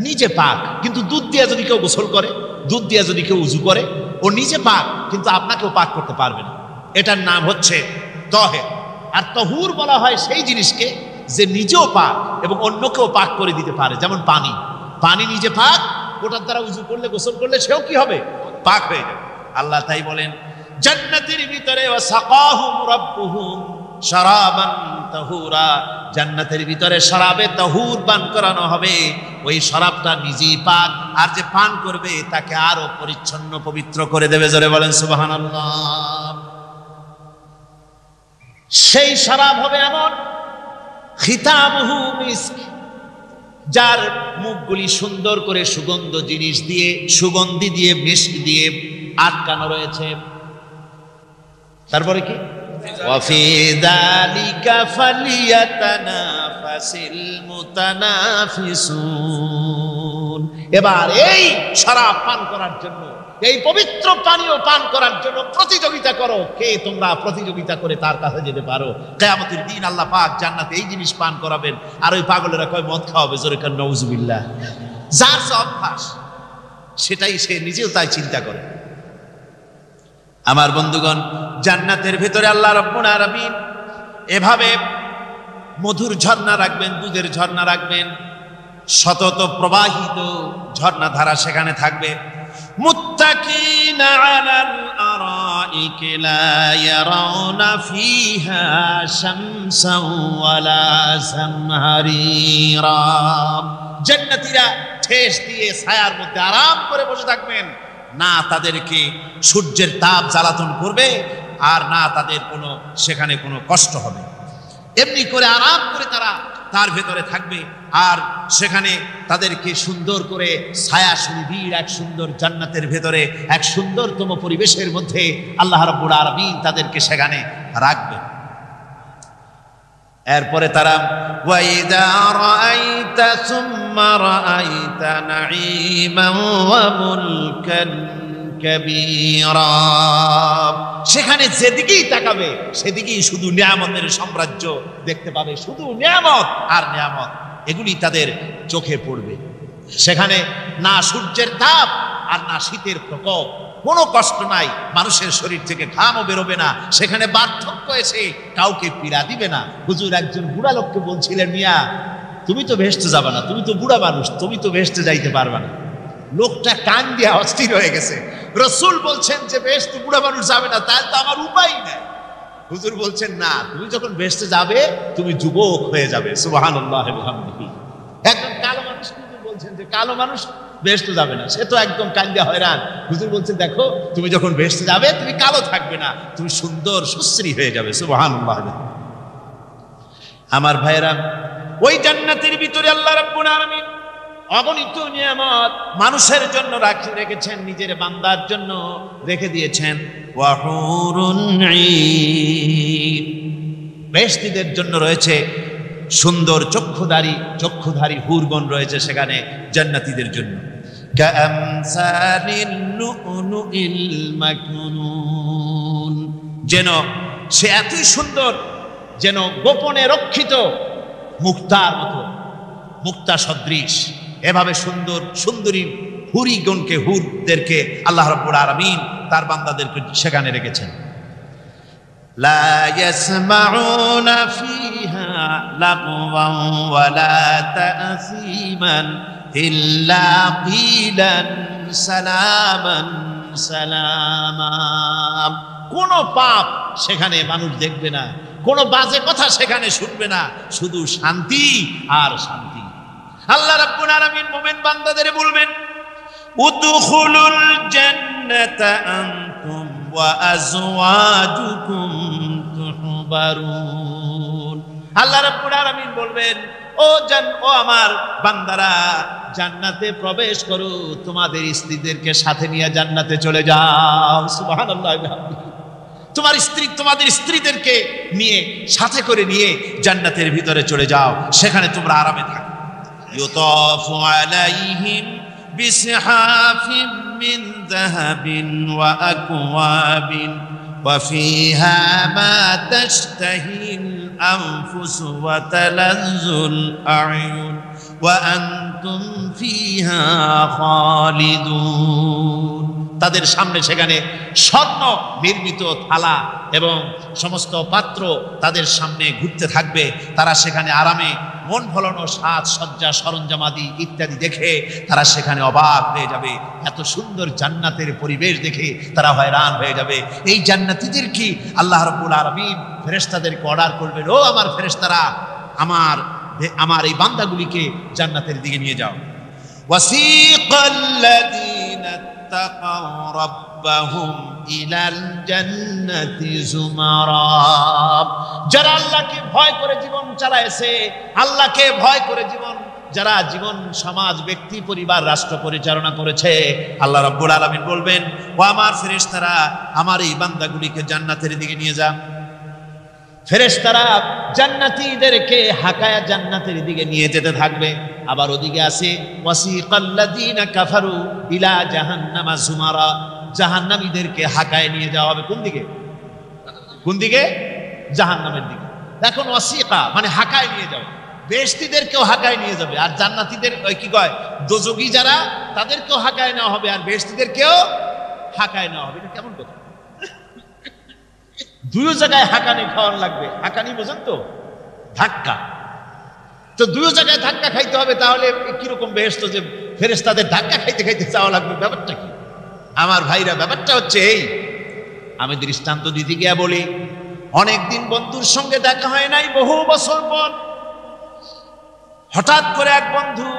Speaker 1: নিজে পাক, কিন্তু দুধ দিয়ে যদি কেউ গোসল করে, দুধ দিয়ে যদি কেউ উজু করে, ও নিজে পাক কিন্তু আপনাকেও পাক করতে পারবে না। এটার নাম হচ্ছে তাহের। আর তাহুর বলা হয় সেই জিনিসকে যে নিজেও পাক এবং অন্যকেও পাক করে দিতে পারে, যেমন পানি। পানি নিজে পাক, ওটার দ্বারা উজু করলে, গোসল করলে সেও কি হবে? পাক হয়ে যাবে। আল্লাহ তাই বলেন জান্নাতের ভিতরে ওয়া সাকাহুম রাব্বুহুম শারাবান তাহুরা, জান্নাতের ভিতরে শরাবে তাহুর পান করানো হবে। ওই শরাবটা নিজেই পাক, আর যে পান করবে তাকে আরো পরিচ্ছন্ন পবিত্র করে দেবে। জোরে বলেন সুবহানাল্লাহ। সেই শরাব হবে এমন খিতামুহু মিস্ক, যার মুখগুলি সুন্দর করে সুগন্ধ জিনিস দিয়ে, সুগন্ধি দিয়ে, মিস্ক দিয়ে আটকানো রয়েছে। তারপরে কি? ওয়াফি যালিকা ফালিয়াতানাফাসিল মুতানাফিসুন। এবার এই শরাব পান করার জন্য, এই পবিত্র পানীয় পান করার জন্য প্রতিযোগিতা করো, কে তোমরা প্রতিযোগিতা করে তার কাছে যেতে পারো। কিয়ামতের দিন আল্লাহ পাক জান্নাতে এই জিনিস পান করাবেন, আর ওই পাগলেরা কয় মদ খাওয়াবে। জোরে কান নাউজুবিল্লাহ। যার যে অভ্যাস সেটাই সে নিজেও তাই চিন্তা করে। আমার বন্ধুগণ, জান্নাতের ভেতরে আল্লাহ রাব্বুল আলামিন এভাবে মধুর ঝর্ণা রাখবেন, দুধের ঝর্ণা রাখবেন, সতত প্রবাহিত ঝর্ণাধারা সেখানে থাকবে। মুত্তাকিনা আলাল আরাইকি লা ইয়ারাউনা ফিহা শামসান ওয়ালা জামহারিরা, জান্নাতীরা ঠেস দিয়ে ছায়ার মধ্যে আরাম করে বসে থাকবেন। না তাদেরকে সূর্যের তাপ জ্বালাতন করবে, আর না তাদের সেখানে কোনো কষ্ট হবে। এমনি করে আরাম করে তারা তার ভেতরে থাকবে, আর সেখানে তাদেরকে সুন্দর করে ছায়া সুনিবিড় এক সুন্দর জান্নাতের ভেতরে এক সুন্দরতম পরিবেশের মধ্যে আল্লাহ রাব্বুল আলামিন তাদেরকে সেখানে রাখবে। এরপরে তারা ওয়াইদা রাআইতা সুম্মা রাআইতা নাঈমান ওয়া মুলকান কাবীরা, সেখানে যেদিকেই তাকাবে সেদিকেই শুধু নিয়ামতের সাম্রাজ্য দেখতে পাবে, শুধু নিয়ামত আর নিয়ামত। এগুলি তাদের চোখে পড়বে। সেখানে না সূর্যের তাপ আর না শীতের প্রকোপ, কোনো কষ্ট নাই, মানুষের শরীর থেকে ঘামও বেরোবে না, সেখানে বার্ধক্য এসে কাউকে পীড়া দিবে না। হুজুর একজন বুড়া লোককে বলছিলেন, মিয়া তুমি তো ভেস্তে যাবে না, তুমি তো বুড়া মানুষ, তুমি তো ভেস্তে যাইতে পারবে না। লোকটা কান দিয়া অস্থির হয়ে গেছে। রসুল বলছেন যে ভেস্তে বুড়া মানুষ যাবে না, তাহলে তো আমার উপায় নাই। হুজুর বলছেন না, তুমি যখন ভেস্তে যাবে তুমি যুবক হয়ে যাবে। সুবহানাল্লাহ ওয়া বিহামদিহি। একজন কালো মানুষ বলছেন যে কালো মানুষ ভেস্তে যাবে না, সে তো একদম কান্দা হয়রান। হুজুর বলছেন দেখো, তুমি যখন ভেস্তে যাবে তুমি কালো থাকবে না, তুমি সুন্দর সুশ্রী হয়ে যাবে। সুবহানাল্লাহ। আমার ভাইরা, ওই জান্নাতের ভিতরে আল্লাহ রাব্বুল আলামিন অগণিত নিয়ামত মানুষের জন্য রেখেছেন, নিজের বান্দার জন্য রেখে দিয়েছেন। ওয়া হুরুন ঈন, বেহেশতীদের জন্য রয়েছে সুন্দর চক্ষুধারী হুরগণ রয়েছে সেখানে জান্নাতীদের জন্য। কাআমসালিল লুউলুইল মাকনুন, যেন সে এতই সুন্দর, যেন গোপনে রক্ষিত মুক্তার মতো, মুক্তা সদৃশ। এভাবে সুন্দর সুন্দরী হুরদেরকে আল্লাহ রাব্বুল আলামিন তার বান্দাদেরকে সেখানে রেখেছেন। লা ইয়াসমাউনা ফিহা লাগওয়ান ওয়ালা তা'সীমান ইল্লা কিলান সালামান সালামা। কোনো পাপ সেখানে মানুষ দেখবে না, কোনো বাজে কথা সেখানে শুনবে না, শুধু শান্তি আর শান্তি। আল্লাহ রাব্বুল আলামিন মুমিন বান্দাদের বলবেন, উদখুলুল জান্নাতা আনতুম ওয়া আজওয়াজুকুম তুহবারুন। আল্লাহ রাব্বুল আলামিন বলবেন, ও আমার বান্দারা, জান্নাতে প্রবেশ করো, তোমাদের স্ত্রীদেরকে সাথে নিয়ে জান্নাতে চলে যাও। সুবহানাল্লাহ। তোমাদের স্ত্রীদেরকে নিয়ে, সাথে করে নিয়ে জান্নাতের ভিতরে চলে যাও, সেখানে তোমরা আরামে থাকো। ইউতাফু আলাইহিম বিসহাফিম মিন যাহাবিন ওয়া আকওয়াবিন ওয়া ফিহা মা তাশতাহিল আনফুসু ওয়া তালাজ্জুল আ'য়ুন ওয়া আনতুম ফিহা খালিদুন। তাদের সামনে সেখানে স্বর্ণ নির্মিত থালা এবং সমস্ত পাত্র তাদের সামনে ঘুরতে থাকবে। তারা সেখানে আরামে মন ভোলানো সাজ সজ্জা সরঞ্জামাদি ইত্যাদি দেখে তারা সেখানে অবাক হয়ে যাবে। এত সুন্দর জান্নাতের পরিবেশ দেখে তারা হয়রান হয়ে যাবে। এই জান্নাতীদের কি আল্লাহ রাব্বুল আলামিন ফেরেশতাদেরকে অর্ডার করবেন, ও আমার ফেরেশতারা, আমার এই বান্দাগুলিকে জান্নাতের দিকে নিয়ে যাও। ওয়াসিকাল্লাযীনা তাকাউ রাব্বাহুম ইলাল জান্নাতি যুমারা। যারা আল্লাহকে ভয় করে জীবন চালায়েছে, আল্লাহকে ভয় করে যারা জীবন সমাজ ব্যক্তি পরিবার রাষ্ট্র পরিচালনা করেছে, আল্লাহ রাব্বুল আলামিন বলবেন, ও আমার ফেরেশতারা, আমার এই বান্দাগুলিকে জান্নাতের দিকে নিয়ে যা। ফেরেশতারা জান্নাতীদেরকে হাকায়া জান্নাতের দিকে নিয়ে যেতে থাকবে। আবার ওদিকে আছে ওয়াসিকাল্লাযীনা কাফারু ইলা জাহান্নামা যুমারা, জাহান্নামীদেরকে হাকায় নিয়ে যাওয়া হবে কোন দিকে? জাহান্নামের দিকে। এখন ওয়াসিকা মানে হাকায় নিয়ে যাও, বেহেশতীদেরকেও হাকায় নিয়ে যাবে, আর জান্নাতীদের কি কয় দোজখী যারা, তাদেরকেও হাকায় নেওয়া হবে, আর বেহেশতীদেরকেও হাকায় নেওয়া হবে। এটা কেমন কথা? দুই জায়গায় হাকানি খাওয়ার লাগবে। হাকানি বোঝেন তো? ধাক্কা। তো দুই জায়গায় ধাক্কা খাইতে হবে, তাহলে কিরকম বেহেশত যে ফেরেশতাদের ধাক্কা খাইতে খাইতে যাওয়া লাগবে? ব্যাপারটা কি আমার ভাইরা? ব্যাপারটা হচ্ছে এই, আমি দৃষ্টান্ত দিতে গিয়া বলি, অনেকদিন বন্ধুর সঙ্গে দেখা হয় নাই, বহু বছর পর হঠাৎ করে এক বন্ধু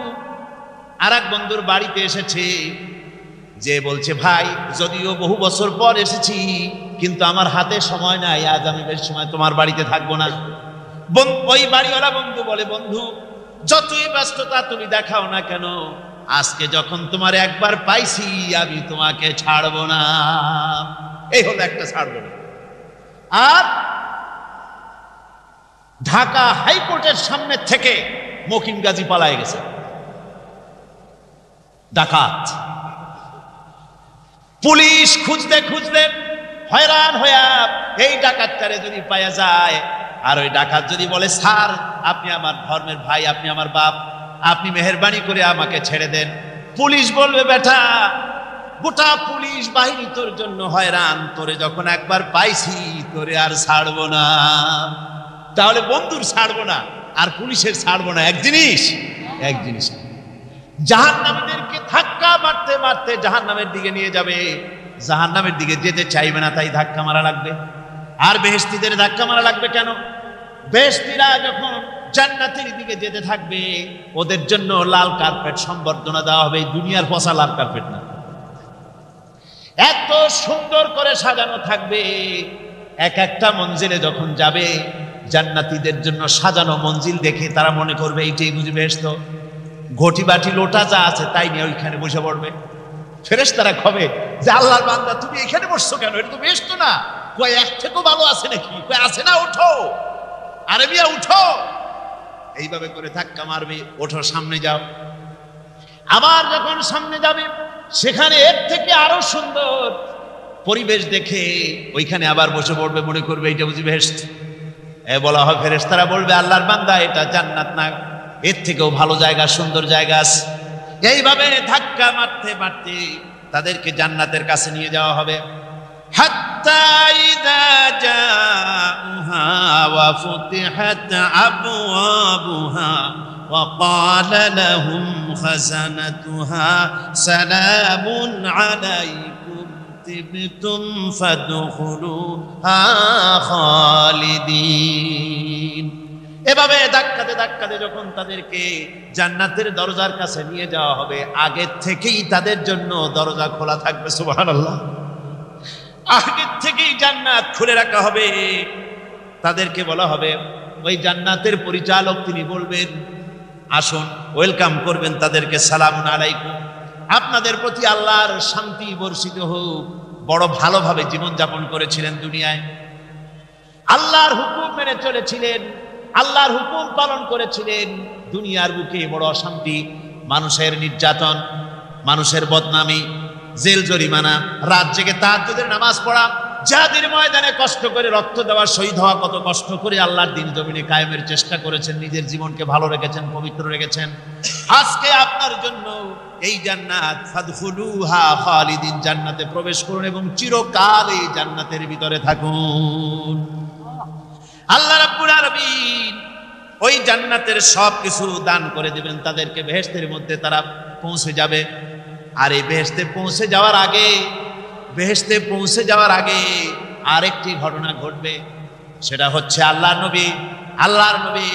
Speaker 1: আর এক বন্ধুর বাড়িতে এসেছে, যে বলছে, ভাই যদিও বহু বছর পর এসেছি, কিন্তু আমার হাতে সময় নাই, আজ আমি বেশ সময় তোমার বাড়িতে থাকবো না। ওই বাড়িওয়ালা বন্ধু বলে, বন্ধু যতই ব্যস্ততা তুমি দেখাও না কেন, আজকে যখন তোমার একবার পাইছি, আমি তোমাকে ছাড়বো না। এই হলো একটা ছাড়বো না। আর ঢাকা হাইকোর্টের সামনে থেকে মকিম গাজী পালায় গেছে, ডাকাত। পুলিশ খুঁজতে খুঁজতে হয়রান হইয়া এই ডাকাতটারে যদি পাওয়া যায়, আর ওই ডাকাত যদি বলে, স্যার আপনি আমার ধর্মের ভাই, আপনি আমার বাপ, আপনি মেহেরবানি করে আমাকে ছেড়ে দেন। পুলিশ বলবে বেটা, গোটা পুলিশ বাহিনী তোর জন্য হয়রান, তোরে যখন একবার পাইছি তোরে আর ছাড়বো না। তাহলে বন্ধুর ছাড়বো না আর পুলিশের ছাড়বো না এক জিনিস, এক জিনিস। জাহান্নামীদেরকে ধাক্কা মারতে মারতে জাহান্নামের দিকে নিয়ে যাবে, জাহান্নামের দিকে যেতে চাইবে না, তাই ধাক্কা মারা লাগবে। আর বেহেশতীদের ধাক্কা মারা লাগবে কেন? বেহেশতীরা যখন জান্নাতের দিকে যেতে থাকবে, ওদের জন্য লাল কার্পেট সম্বর্ধনা দেওয়া হবে। দুনিয়ার পচা লাল কার্পেট না, এত সুন্দর করে সাজানো থাকবে। এক একটা মঞ্জিলে যখন যাবে, জান্নাতীদের জন্য সাজানো মঞ্জিল দেখে তারা মনে করবে এইটাই বুঝি বেহেশত। ঘটি বাটি লোটা যা আছে তাই নিয়ে ওইখানে বসে পড়বে। ফেরেশতারা কবে যে আল্লাহর বান্দা তুমি এখানে বসছো কেন, এটা তো বেহেশত না। কয় এক থেকেও ভালো আছে নাকি? কয় আছে না, ওঠো আরে মিয়া উঠো। এইভাবে করে ধাক্কা মারবে, ওঠো সামনে যাও। আবার যখন সামনে যাবে, সেখানে এর থেকে আরো সুন্দর পরিবেশ দেখে ওইখানে আবার বসে পড়বে, মনে করবে এইটা বুঝি বেহেশত। বলা হয় ফেরেশতারা বলবে আল্লাহর বান্দা এটা জান্নাত না, এর থেকেও ভালো জায়গা, সুন্দর জায়গা আছে। এইভাবে ধাক্কা মারতে মারতে তাদেরকে জান্নাতের কাছে নিয়ে যাওয়া হবে। হাত্তা ইযা জাউহা ওয়া ফুতিহাত আবওয়াবুহা ওয়া ক্বালা লাহুম খাযানাতুহা সালামুন আলাইকুম তিবতুম ফাদখুলুহা খালিদিন। এভাবে ধাক্কাতে ধাক্কাতে যখন তাদেরকে জান্নাতের দরজার কাছে নিয়ে যাওয়া হবে, আগের থেকেই তাদের জন্য দরজা খোলা থাকবে। সুবহানাল্লাহ, আগের থেকেই জান্নাত খুলে রাখা হবে। তাদেরকে বলা হবে, ওই জান্নাতের পরিচালক তিনি বলবেন আসুন, ওয়েলকাম করবেন তাদেরকে, সালামুন আলাইকুম, আপনাদের প্রতি আল্লাহর শান্তি বর্ষিত হোক। বড় ভালোভাবে জীবনযাপন করেছিলেন দুনিয়ায়, আল্লাহর হুকুম মেনে চলেছিলেন, আল্লাহর হুকুম পালন করেছিলেন। দুনিয়ার বুকে বড় অশান্তি, মানুষের নির্যাতন, মানুষের বদনামি, জেল জরিমানা, রাত জেগে তাহাজ্জুদের নামাজ পড়া, জিহাদের ময়দানে কষ্ট করে রক্ত দেওয়া, শহীদ হওয়া, কত কষ্ট করে আল্লাহর দ্বীন জমিনে কায়েমের চেষ্টা করেছেন, নিজের জীবনকে ভালো রেখেছেন, পবিত্র রেখেছেন। আজকে আপনার জন্য এই জান্নাত, ফাদখুলুহা খালিদিন, জান্নাতে প্রবেশ করুন এবং চিরকাল এই জান্নাতের ভিতরে থাকুন। আল্লাহ রাব্বুল আলামিন ওই জান্নাতের সব কিছু দান করে দিবেন তাদেরকে। বেহেশতের মধ্যে তারা পৌঁছে যাবে। আর এই বেহেশতে পৌঁছে যাওয়ার আগে আরেকটি ঘটনা ঘটবে। সেটা হচ্ছে আল্লাহর নবী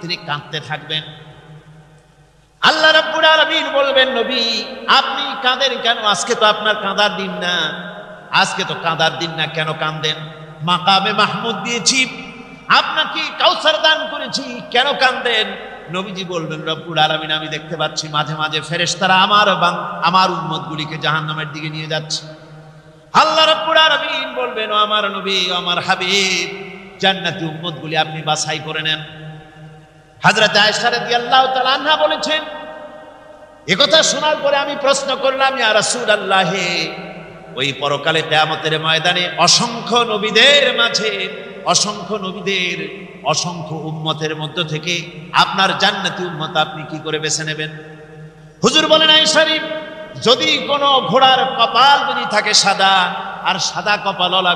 Speaker 1: তিনি কাঁদতে থাকবেন। আল্লাহ রাব্বুল আলামিন বলবেন, নবী আপনি কাঁদেন কেন? আজকে তো আপনার কাঁদার দিন না, আজকে তো কাঁদার দিন না, কেন কাঁদেন? মাকামে মাহমুদ দিয়েছি, আপনাকে কাউসার দান করেছি, কেন কাঁদেন? নবীজি বলবেন, রব্বুল আলামিন আমি দেখতে পাচ্ছি মাঝে মাঝে ফেরেশতারা আমার উম্মতগুলিকে জাহান্নামের দিকে নিয়ে যাচ্ছে। আল্লাহ রাব্বুল আলামিন বলবেন, ও আমার নবী, ও আমার হাবিব, জান্নাতি উম্মতগুলি আপনি বাছাই করে নেন। হযরত আয়েশা রাদিয়াল্লাহু তাআলা আনহা বলেছেন, একথা শোনার পরে আমি প্রশ্ন করলাম, ইয়া রাসূলুল্লাহ, ওই পরকালে কিয়ামতের ময়দানে অসংখ্য নবীদের মাঝে, অসংখ্য উম্মতের মধ্য থেকে আপনার জান্নাতি উম্মত আপনি কি করে বেছে নেবেন? হুজুর বলেন, আয়েশা, যদি কোনো ঘোড়ার কপাল যদি থাকে সাদা, আর সাদা কপালওয়ালা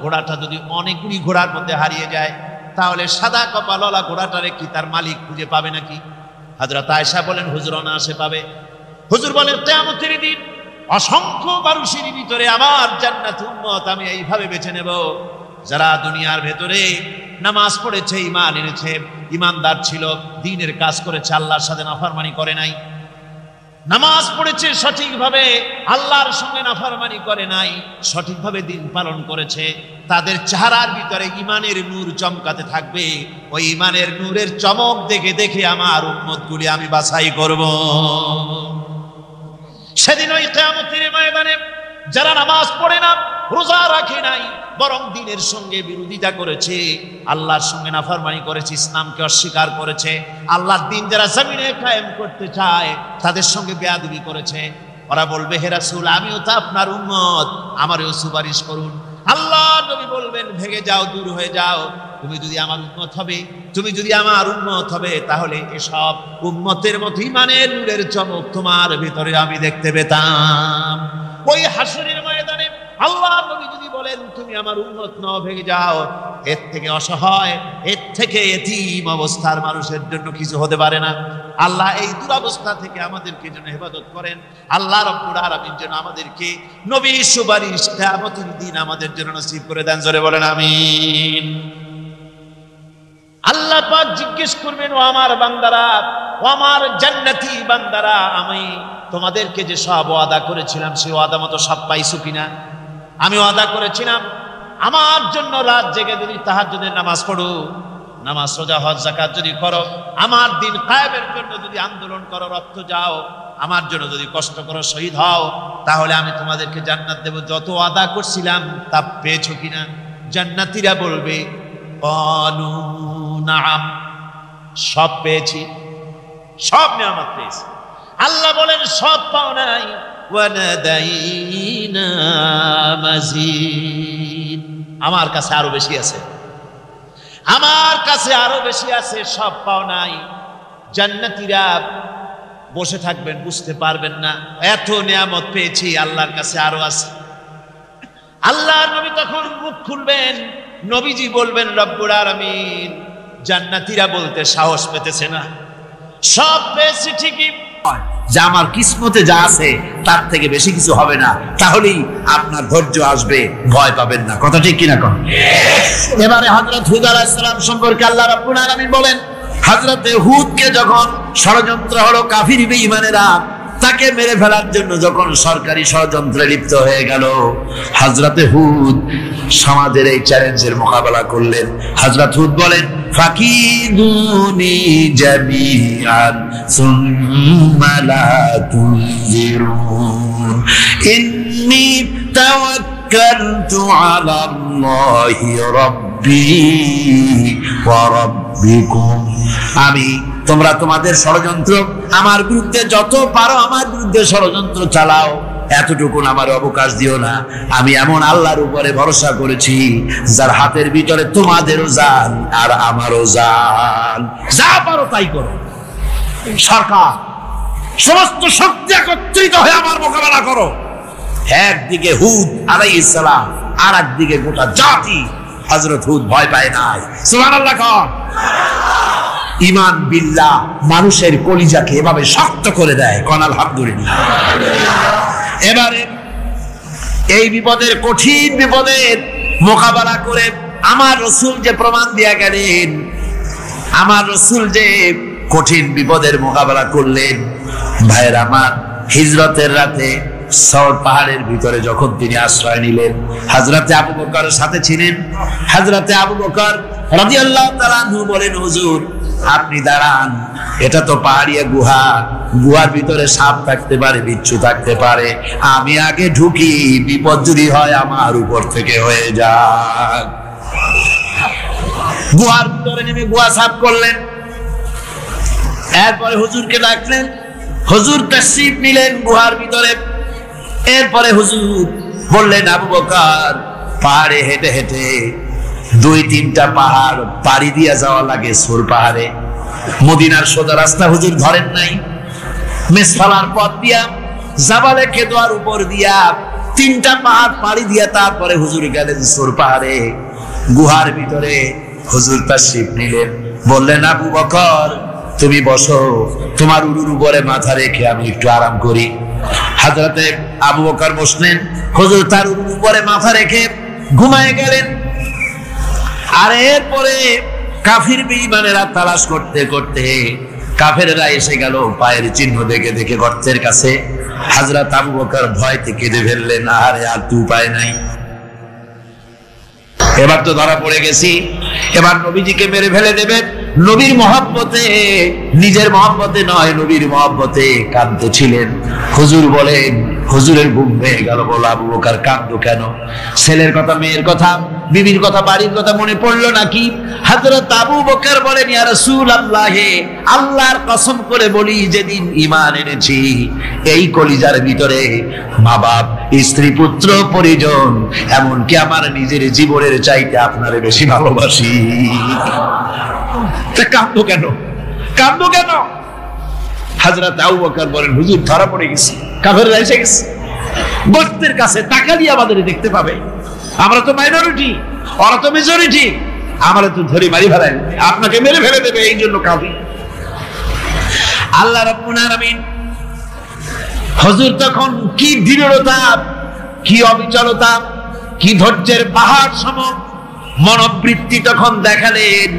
Speaker 1: ঘোড়াটা যদি অনেকগুলি ঘোড়ার মধ্যে হারিয়ে যায়, তাহলে সাদা কপালওয়ালা ঘোড়াটারে কি তার মালিক খুঁজে পাবে নাকি? হযরত আয়েশা বলেন, হুজুর অনায়াসে পাবে। হুজুর বলেন, কিয়ামতের দিন অসংখ্য মানুষের ভিতরে আমার জান্নাতি উম্মত আমি এইভাবে বেছে নেব, যারা দুনিয়ার ভেতরে নামাজ পড়েছে, ঈমান এনেছে, ঈমানদার ছিল, দ্বীনের কাজ করেছে, আল্লাহর সাথে নাফরমানি করে নাই, নামাজ পড়েছে সঠিকভাবে, আল্লাহর সঙ্গে নাফরমানি করে নাই, সঠিকভাবে দ্বীন পালন করেছে, তাদের চেহারার ভিতরে ঈমানের নূর চমকাতে থাকবে। ওই ঈমানের নূরের চমক দেখে দেখে আমার উম্মতগুলি আমি বাছাই করব। সেদিন ওই কিয়ামতের ময়দানে যারা নামাজ পড়ে না, রোজা রাখে নাই, বরং দ্বীনের সঙ্গে বিরোধিতা করেছে, আল্লাহর সঙ্গে নাফরমানি করেছে, ইসলামকে অস্বীকার করেছে, আল্লাহর দ্বীন যারা জমিনে কায়েম করতে চায় তাদের সঙ্গে বেয়াদবি করেছে, ওরা বলবে, হে রাসূল আমিও তো আপনার উম্মত, আমারও সুপারিশ করুন। আল্লাহর নবী বলবেন ভেঙে যাও, দূর হয়ে যাও। তুমি যদি আমার উম্মত হবে, তুমি যদি আমার উম্মত হবে, তাহলে এসব উম্মতের মতো ইমানের নূরের চমক তোমার ভিতরে আমি দেখতে পেতাম। ওই হাসরের ময়দানে আল্লাহ নবী যদি বলেন তুমি আমার উম্মত নও, ভেঙে যাও, এর থেকে অসহায়, এর থেকে এতিম অবস্থার মানুষের জন্য কিছু হতে পারে না। আল্লাহ এই দুরবস্থা থেকে আমাদেরকে যেন হেফাজত করেন। আল্লাহ রাব্বুল আলামিন যেন আমাদেরকে নবীর সুপারিশ কিয়ামতের দিন আমাদের জন্য নসিব করে দেন। জোরে বলেন আমিন। আল্লাহ পাক জিজ্ঞেস করবেন, ও আমার বান্দারা, ও আমার জান্নাতি বান্দারা, আমি তোমাদেরকে যে সব ওয়াদা করেছিলাম সেই ওয়াদা মতো সব পাইছো কিনা? আমি ওয়াদা করেছিলাম আমার জন্য রাত জেগে যদি তাহাজ্জুদের নামাজ পড়ো, নামাজ, রোজা, হজ, যাকাত যদি করো, আমার দিন কায়েমের জন্য যদি আন্দোলন করো, রক্ত যাও, আমার জন্য যদি কষ্ট করো, শহীদ হও, তাহলে আমি তোমাদেরকে জান্নাত দেব। যত ওয়াদা করছিলাম তা পেয়েছো কিনা? জান্নাতীরা বলবে ক্বালু নাআম, সব পেয়েছি, সব নিয়ামত পেয়েছি। আল্লাহ বলেন সব পাও নাই, ওয়ানাদাইনা মাজিদ, আমার কাছে আরো বেশি আছে, আমার কাছে আরো বেশি আছে, সব পাও নাই। জান্নাতীরা বসে থাকবেন, বুঝতে পারবেন না এত নিয়ামত পেয়েছি, আল্লাহর কাছে আরো আছে। আল্লাহ নবী তখন মুখ খুলবেন, নবীজি বলবেন রব্বুল আলামিন, জান্নাতীরা বলতে সাহস পেতেছে না, সব পেয়েছি ঠিকই, যা আমার কিসমতে যা আছে তার থেকে বেশি কিছু হবে না, তাহলেই আপনার ধৈর্য আসবে, ভয় পাবেন না। কথা ঠিক কিনা কন? এবারে হযরত হুদ আলাইহিস সালাম সম্পর্কে আল্লাহ রাব্বুল আলামিন বলেন, হযরতে হুদকে যখন ষড়যন্ত্র হলো, কাফির বেঈমানেরা তাকে মেরে ফেলার জন্য যখন সরকারি ষড়যন্ত্রে লিপ্ত হয়ে গেল, হযরতে হুদ সমাজের এই চ্যালেঞ্জের মোকাবেলা করলেন। হযরত হুদ বলেন, ফাকিদুনি জামিআন সুম্মা লা তুনজিরুন ইন্নী তাওয়াক্কালতু আলাল্লাহি রাব্বি ওয়া রাব্বিকুম। তোমরা তোমাদের ষড়যন্ত্র আমার বিরুদ্ধে যত পারো আমার বিরুদ্ধে ষড়যন্ত্র চালাও, এতটুকু আমার অবকাশ দিও না। আমি এমন আল্লাহর উপরে ভরসা করেছি যার হাতের ভিতরে তোমাদেরও জান আর আমারও জান। যা পারো তাই করো। সরকার সমস্ত শক্তি একত্রিত হয়ে আমার মোকাবেলা করো। একদিকে হুদ আলাইহিস সালাম, আর একদিকে গোটা জাতি। হযরত হুদ ভয় পায় নাই। সুবহানাল্লাহ কর। ঈমান বিল্লাহ মানুষের কলিজাকে এভাবে শক্ত করে দেয়। কোন আলহামদুলিল্লাহ। এবারে এই বিপদের, কঠিন বিপদের মোকাবেলা করে আমার রাসূল যে প্রমাণ দিয়ে গেলেন, আমার রাসূল যে কঠিন বিপদের মোকাবেলা করলেন, ভাইয়ের আমার, হিজরতের রাতে সওর পাহাড়ের ভিতরে যখন তিনি আশ্রয় নিলেন, হযরতে আবু বকরের সাথে ছিলেন। হযরতে আবু বকর রাদিয়াল্লাহু তাআলা আনহু বলেন, হুজুর আপনি দাঁড়ান, এটা তো পাহাড়িয়া গুহা, গুহার ভিতরে সাপ থাকতে পারে, বিচ্ছু থাকতে পারে, আমি আগে ঢুকি, বিপদ যদি হয় আমার উপর থেকে হয়ে যাক। গুহার ভিতরে নেমে গুহা সাফ করলেন। এরপরে হুজুরকে ডাকলেন, হুজুর তাশরীফ নিলেন গুহার ভিতরে। এরপরে হুজুর বললেন, আবু বকর পাহাড়ে হেঁটে হেঁটে 2-3টা পাহাড় পাড়ি দিয়া যাওয়া লাগে সোর পাহাড়ে। মদিনার সোজা রাস্তা হুজুর ধরেন নাই, মেসফালার পথ দিয়া জাবালে কেদোয়ার উপর দিয়া 3টা পাহাড় পাড়ি দিয়া তারপরে হুজুর গেলেন সোর পাহাড়ে। গুহার ভিতরে হুজুর তাশরীফ নিলেন। বললেন, আবু বকর তুমি বসো, তোমার উরুর উপরে মাথা রেখে আমি একটু আরাম করি। হযরতে আবু বকর বসলেন, হুজুর তার উরুর উপরে মাথা রেখে ঘুমায় গেলেন। আর এরপরে কাফির বেঈমানেরা তালাশ করতে করতে কাফেররা এসে গেল পায়ের চিহ্ন দেখে দেখে গর্তের কাছে। হযরত আবু বকর ভয়তে কেঁদে ফেললেন, আরে আর তো উপায় নাই, এবার তো ধরা পড়ে গেছি, এবার নবীজিকে মেরে ফেলে দেবে। নবীর মহব্বতে, নিজের মহব্বতে নয়, নবীর মহব্বতে কাঁদতেছিলেন। হুজুর বলেন, হুজুরের ঘুম ভেঙে গেল। বলল, আবু বকর কাঁদো কেন? ছেলের কথা, মেয়ের কথা, বিবির কথা, বাড়ির কথা মনে পড়লো নাকি? হযরত আবু বকর বলেন, ইয়া রাসূলুল্লাহ, আল্লাহর কসম করে বলি, যেদিন ঈমান এনেছি এই কলিজার ভিতরে মা বাপ, স্ত্রী, পুত্র, পরিজন, এমনকি আমার নিজের জীবনের চাইতে আপনারে বেশি ভালোবাসি। কাঁদো কেন? কাঁদো কেন? হযরত আবু বকর বলেন, হুজুর ধরা পড়ে গেছে, কাফেররা এসে গেছে, গোত্রের কাছে তাকালি আমাদের দেখতে পাবে, আমরা তো মাইনরিটি, ওরা তো মেজরিটি, আমরা তো ধরে মারি ফেলাই, আপনাকে মেরে ফেলে দেবে, এই জন্য কাঁদি। আল্লাহ রাব্বুল আলামিন, হুজুর তখন কি দৃঢ়তা, কি অবিচলতা, কি ধৈর্যের পাহাড় সম মনোবৃত্তি তখন দেখালেন।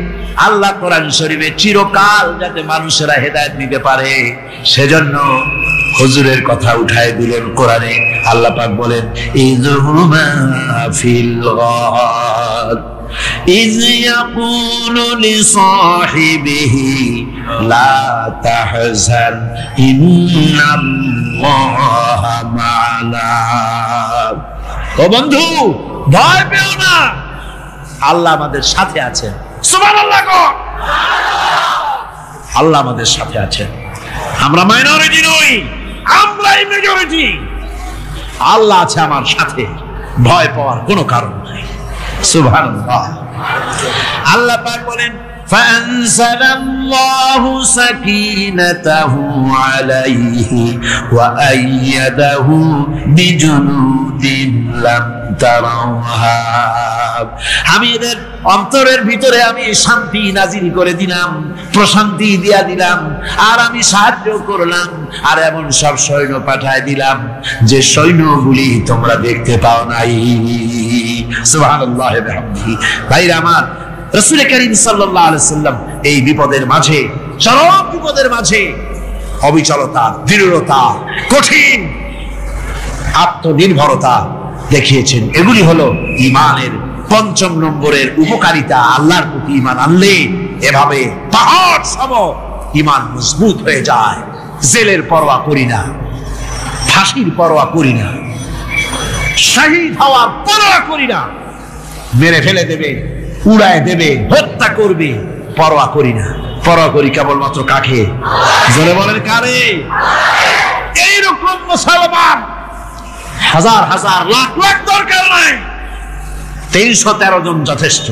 Speaker 1: আল্লাহ কোরআন শরীফে চিরকাল যাতে মানুষেরা হেদায়েত নিতে পারে সেজন্য হুজুরের কথা উঠায় দিলেন কোরআনে। আল্লাহ পাক বলেন, ইযহুমা ফিল গার ইয ইয়াকুলু লিসাহিবিহি লা তাহজান ইন্নাল্লাহা মা'ানা। ও বন্ধু, ভয় পেও না, আল্লাহ আমাদের সাথে আছেন। সুবহানাল্লাহ গো, আল্লাহ আমাদের সাথে আছেন। আমরা মাইনরিটি নই, আমরাই মেজরিটি। আল্লাহ আছে আমার সাথে, ভয় পাওয়ার কোনো কারণ নাই। সুবহানাল্লাহ। আল্লাহ পাক বলেন, ফাআনজালাল্লাহু সাকিনাতাহু আলাইহি ওয়া আইয়াদাহু বিজুনুদিন লাম তারাউহা। আমি এদের অন্তরের ভিতরে আমি শান্তি নাজিল করে দিলাম, প্রশান্তি দিয়া দিলাম, আর আমি সাহায্য করলাম, আর এমন সব সৈন্য পাঠায় দিলাম যে সৈন্যগুলি তোমরা দেখতে পাও নাই। সুবহানাল্লাহ ওয়া বিহামদিহি। ভাইরা আমার, রাসূল করিম সাল্লাল্লাহু আলাইহি ওয়াসাল্লাম এই বিপদের মাঝে, চরম বিপদের মাঝে অবিচলতা, দৃঢ়তা, কঠিন আত্মনির্ভরতা দেখিয়েছেন। এগুলি হলো ঈমানের পঞ্চম নম্বরের উপকারিতা। আল্লাহর প্রতি ঈমান আনলে এভাবে পাহাড় সম ঈমান মজবুত হয়ে যায়। জেলের পরোয়া করি না, ফাঁসির পরোয়া করি না, শহীদ হওয়ার পরোয়া করি না, মেরে ফেলে দেবে, উড়ায় দেবে, হত্যা করবে, পরোয়া করি না। পরোয়া করি কেবলমাত্র কাকে? জোরে বলেন, কারে? এইরকম মুসলমান হাজার হাজার লাখ লাখ দরকার নাই, 313 জন যথেষ্ট।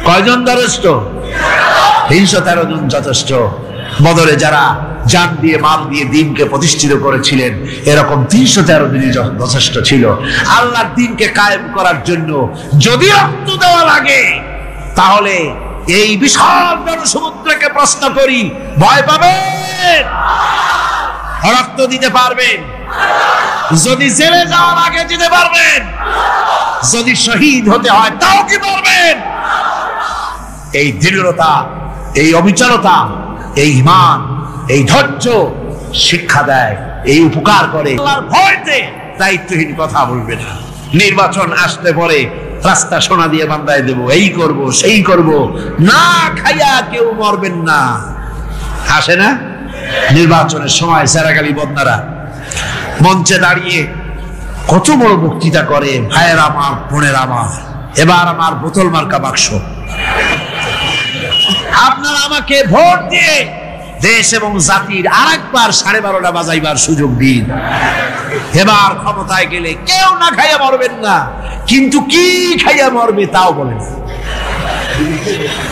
Speaker 1: কয়জন যথেষ্ট? 313 জন যথেষ্ট। বদরে যারা জান দিয়ে, মাল দিয়ে দ্বীনকে প্রতিষ্ঠিত করেছিলেন, এরকম 313 জনই যথেষ্ট ছিল। আল্লাহর দ্বীনকে কায়েম করার জন্য যদি রক্ত দেওয়া লাগে, তাহলে এই বিশাল জনসমুদ্রকে প্রশ্ন করি, ভয় পাবেন? রক্ত দিতে পারবেন? যদি জেলে যাওয়া লাগে যেতে পারবেন? যদি শহীদ হতে হয় তাও কি পারবেন? এই দৃঢ়তা, এই অবিচলতা, এই ঈমান, এই ধৈর্য শিক্ষা দেয়, এই উপকার করে। আল্লাহর ভয়তে দায়িত্বহীন কথা বলবে না। নির্বাচন আসতে পরে রাস্তা সোনা দিয়ে বান্ধায় দেব, এই করব, সেই করব, না খাইয়া কেউ মরবেন না। আসে না নির্বাচনের সময় সেরাগালি বদনারা মঞ্চে দাঁড়িয়ে কত বড় বক্তৃতা করে, ভাইয়ের আমার, বোনের আমার, এবার আমার বোতল মার্কা বাক্স, আপনারা আমাকে ভোট দিয়ে দেশ এবং জাতির আরেকবার 12:30 বাজাইবার সুযোগ দিন। এবার ক্ষমতায় গেলে কেউ না খাইয়া মরবেন না, কিন্তু কি খাইয়া মরবে তাও বলেন।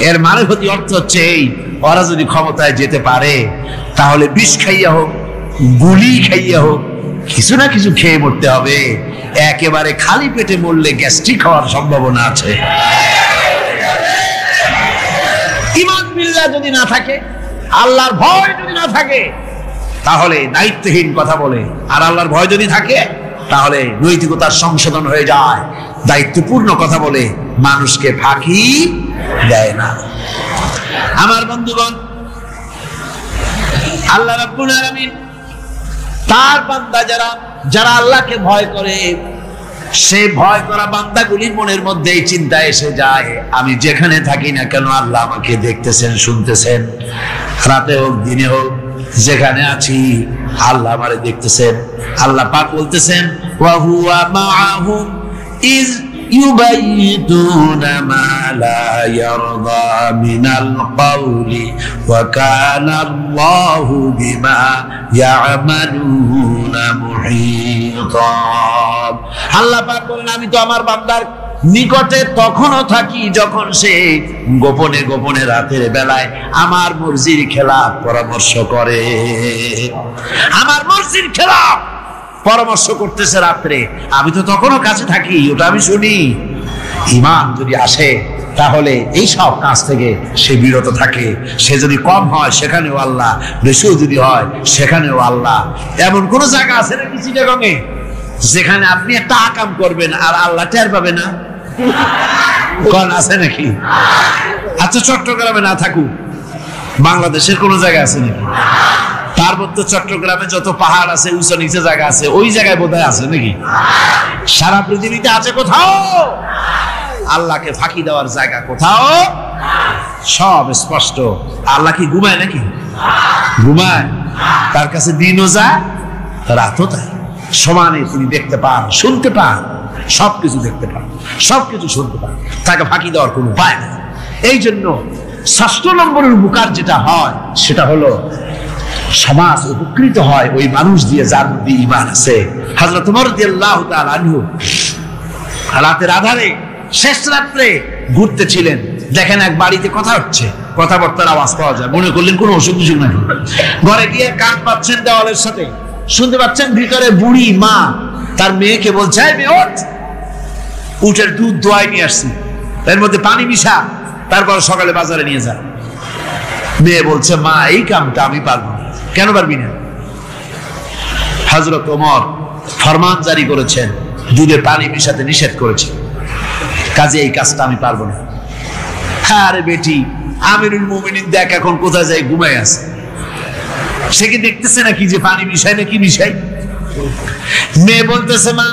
Speaker 1: এর মানে হচ্ছে, অর্থ হচ্ছে এই, ওরা যদি ক্ষমতায় যেতে পারে তাহলে বিষ খাইয়া হোক, গুলি খাইয়া হোক, কিছু না কিছু খেয়ে মরতে হবে। একেবারে খালি পেটে মরলে গ্যাস্ট্রিক হওয়ার সম্ভাবনা আছে। ঈমান বিল্লাহ যদি না থাকে, আল্লাহর ভয় যদি না থাকে, তাহলে দায়িত্বহীন কথা বলে। আর আল্লাহর ভয় যদি থাকে, তাহলে নৈতিকতার সংশোধন হয়ে যায়, দায়িত্বপূর্ণ কথা বলে, মানুষকে ফাঁকি দেয় না। আমার বন্ধুগণ, আল্লাহ রাব্বুল আলামিন তার বান্দা যারা আল্লাহকে ভয় করে, সে ভয় করা বান্দাগুলির মনের মধ্যে এই চিন্তা এসে যায়, আমি যেখানে থাকি না কেন আল্লাহ আমাকে দেখতেছেন, শুনতেছেন। রাতে হোক, দিনে হোক, যেখানে আছি
Speaker 2: আল্লাহ আমারে দেখতেছেন। আল্লাহ পাক বলতেছেন ওয়া হুয়া মাআহুম ইজ ইউবাইতুনা মা লা ইয়ারদা মিনাল কওলি ওয়া কানা আল্লাহু বিমা ইয়ামালুনা মুহীতা। আল্লাহ পাক বলেন আমি তো আমার বান্দার নিকটে তখনও থাকি যখন সে গোপনে গোপনে রাতের বেলায় আমার মর্জির খেলাফ পরামর্শ করে। আমার মর্জির খেলাফ পরামর্শ করতেছে রাত্রে, আমি তো তখনও কাছে থাকি, ওটা আমি শুনি। ঈমান যদি আসে তাহলে এই সব কাজ থেকে সে বিরত থাকে। সে যদি কম হয় সেখানেও আল্লাহ, বেশিও যদি হয় সেখানেও আল্লাহ। এমন কোন জায়গা আছে নাকি চিটাগংয়ে যেখানে আপনি একটা আকাম করবেন আর আল্লাহ টের পাবে না? কোন আছে নাকি? আচ্ছা চট্টগ্রামে না থাকুক, বাংলাদেশের কোন জায়গা আছে নাকি? পার্বত্য চট্টগ্রামে যত পাহাড় আছে, উঁচু নিচে জায়গা আছে, ওই জায়গায় বোধহয় আছে নাকি? সারা পৃথিবীতে আছে কোথাও? আল্লাহকে ফাঁকি দেওয়ার জায়গা কোথাও? সব স্পষ্ট। আল্লাহ কি ঘুমায় নাকি? ঘুমায়? তার কাছে দিনও যায় রাতও তাই, সমানে তিনি দেখতে পান, শুনতে পান, সবকিছু দেখতে পান, সবকিছু শুনতে পান। তাকে ফাঁকি দেওয়ার কোনো উপায় নেই। এই জন্য ৬০ নম্বরের উপকার যেটা হয় সেটা হলো সমাজ উপকৃত হয় ওই মানুষ দিয়ে যার মধ্যে ঈমান আছে। হযরত ওমর রাদিয়াল্লাহু তাআলা আনহু রাতের আধারে শেষ রাত্রে ঘুরতেছিলেন, দেখেন এক বাড়িতে কথা হচ্ছে, কথাবার্তার আওয়াজ পাওয়া যায়, মনে করলেন কোনো অসুখ বিসুখ নাকি। ঘরে গিয়ে কান পাচ্ছেন দেওয়ালের সাথে, শুনতে পাচ্ছেন ভিতরে বুড়ি মা তার মেয়েকে বলছে মেয়ে ওঠ, উটের দুধ দোয়াই নিয়ে আসছি, এর মধ্যে পানি মিশা, তারপর সকালে বাজারে নিয়ে যা। মেয়ে বলছে মা এই কামটা আমি পারবো না। কেন পারবি না? হযরত ওমর ফরমান জারি করেছেন, দুধে পানি মিশাতে নিষেধ করেছেন, কাজে এই কাজটা আমি পারবো না। আরে বেটি, আমিরুল মুমিনিন দেখ এখন কোথায় যায়, ঘুমায় আছে। সে কি দেখতেছে নাকি যে পানি মিশাই নাকি মিশাই? মেয়ে বলতেছে মা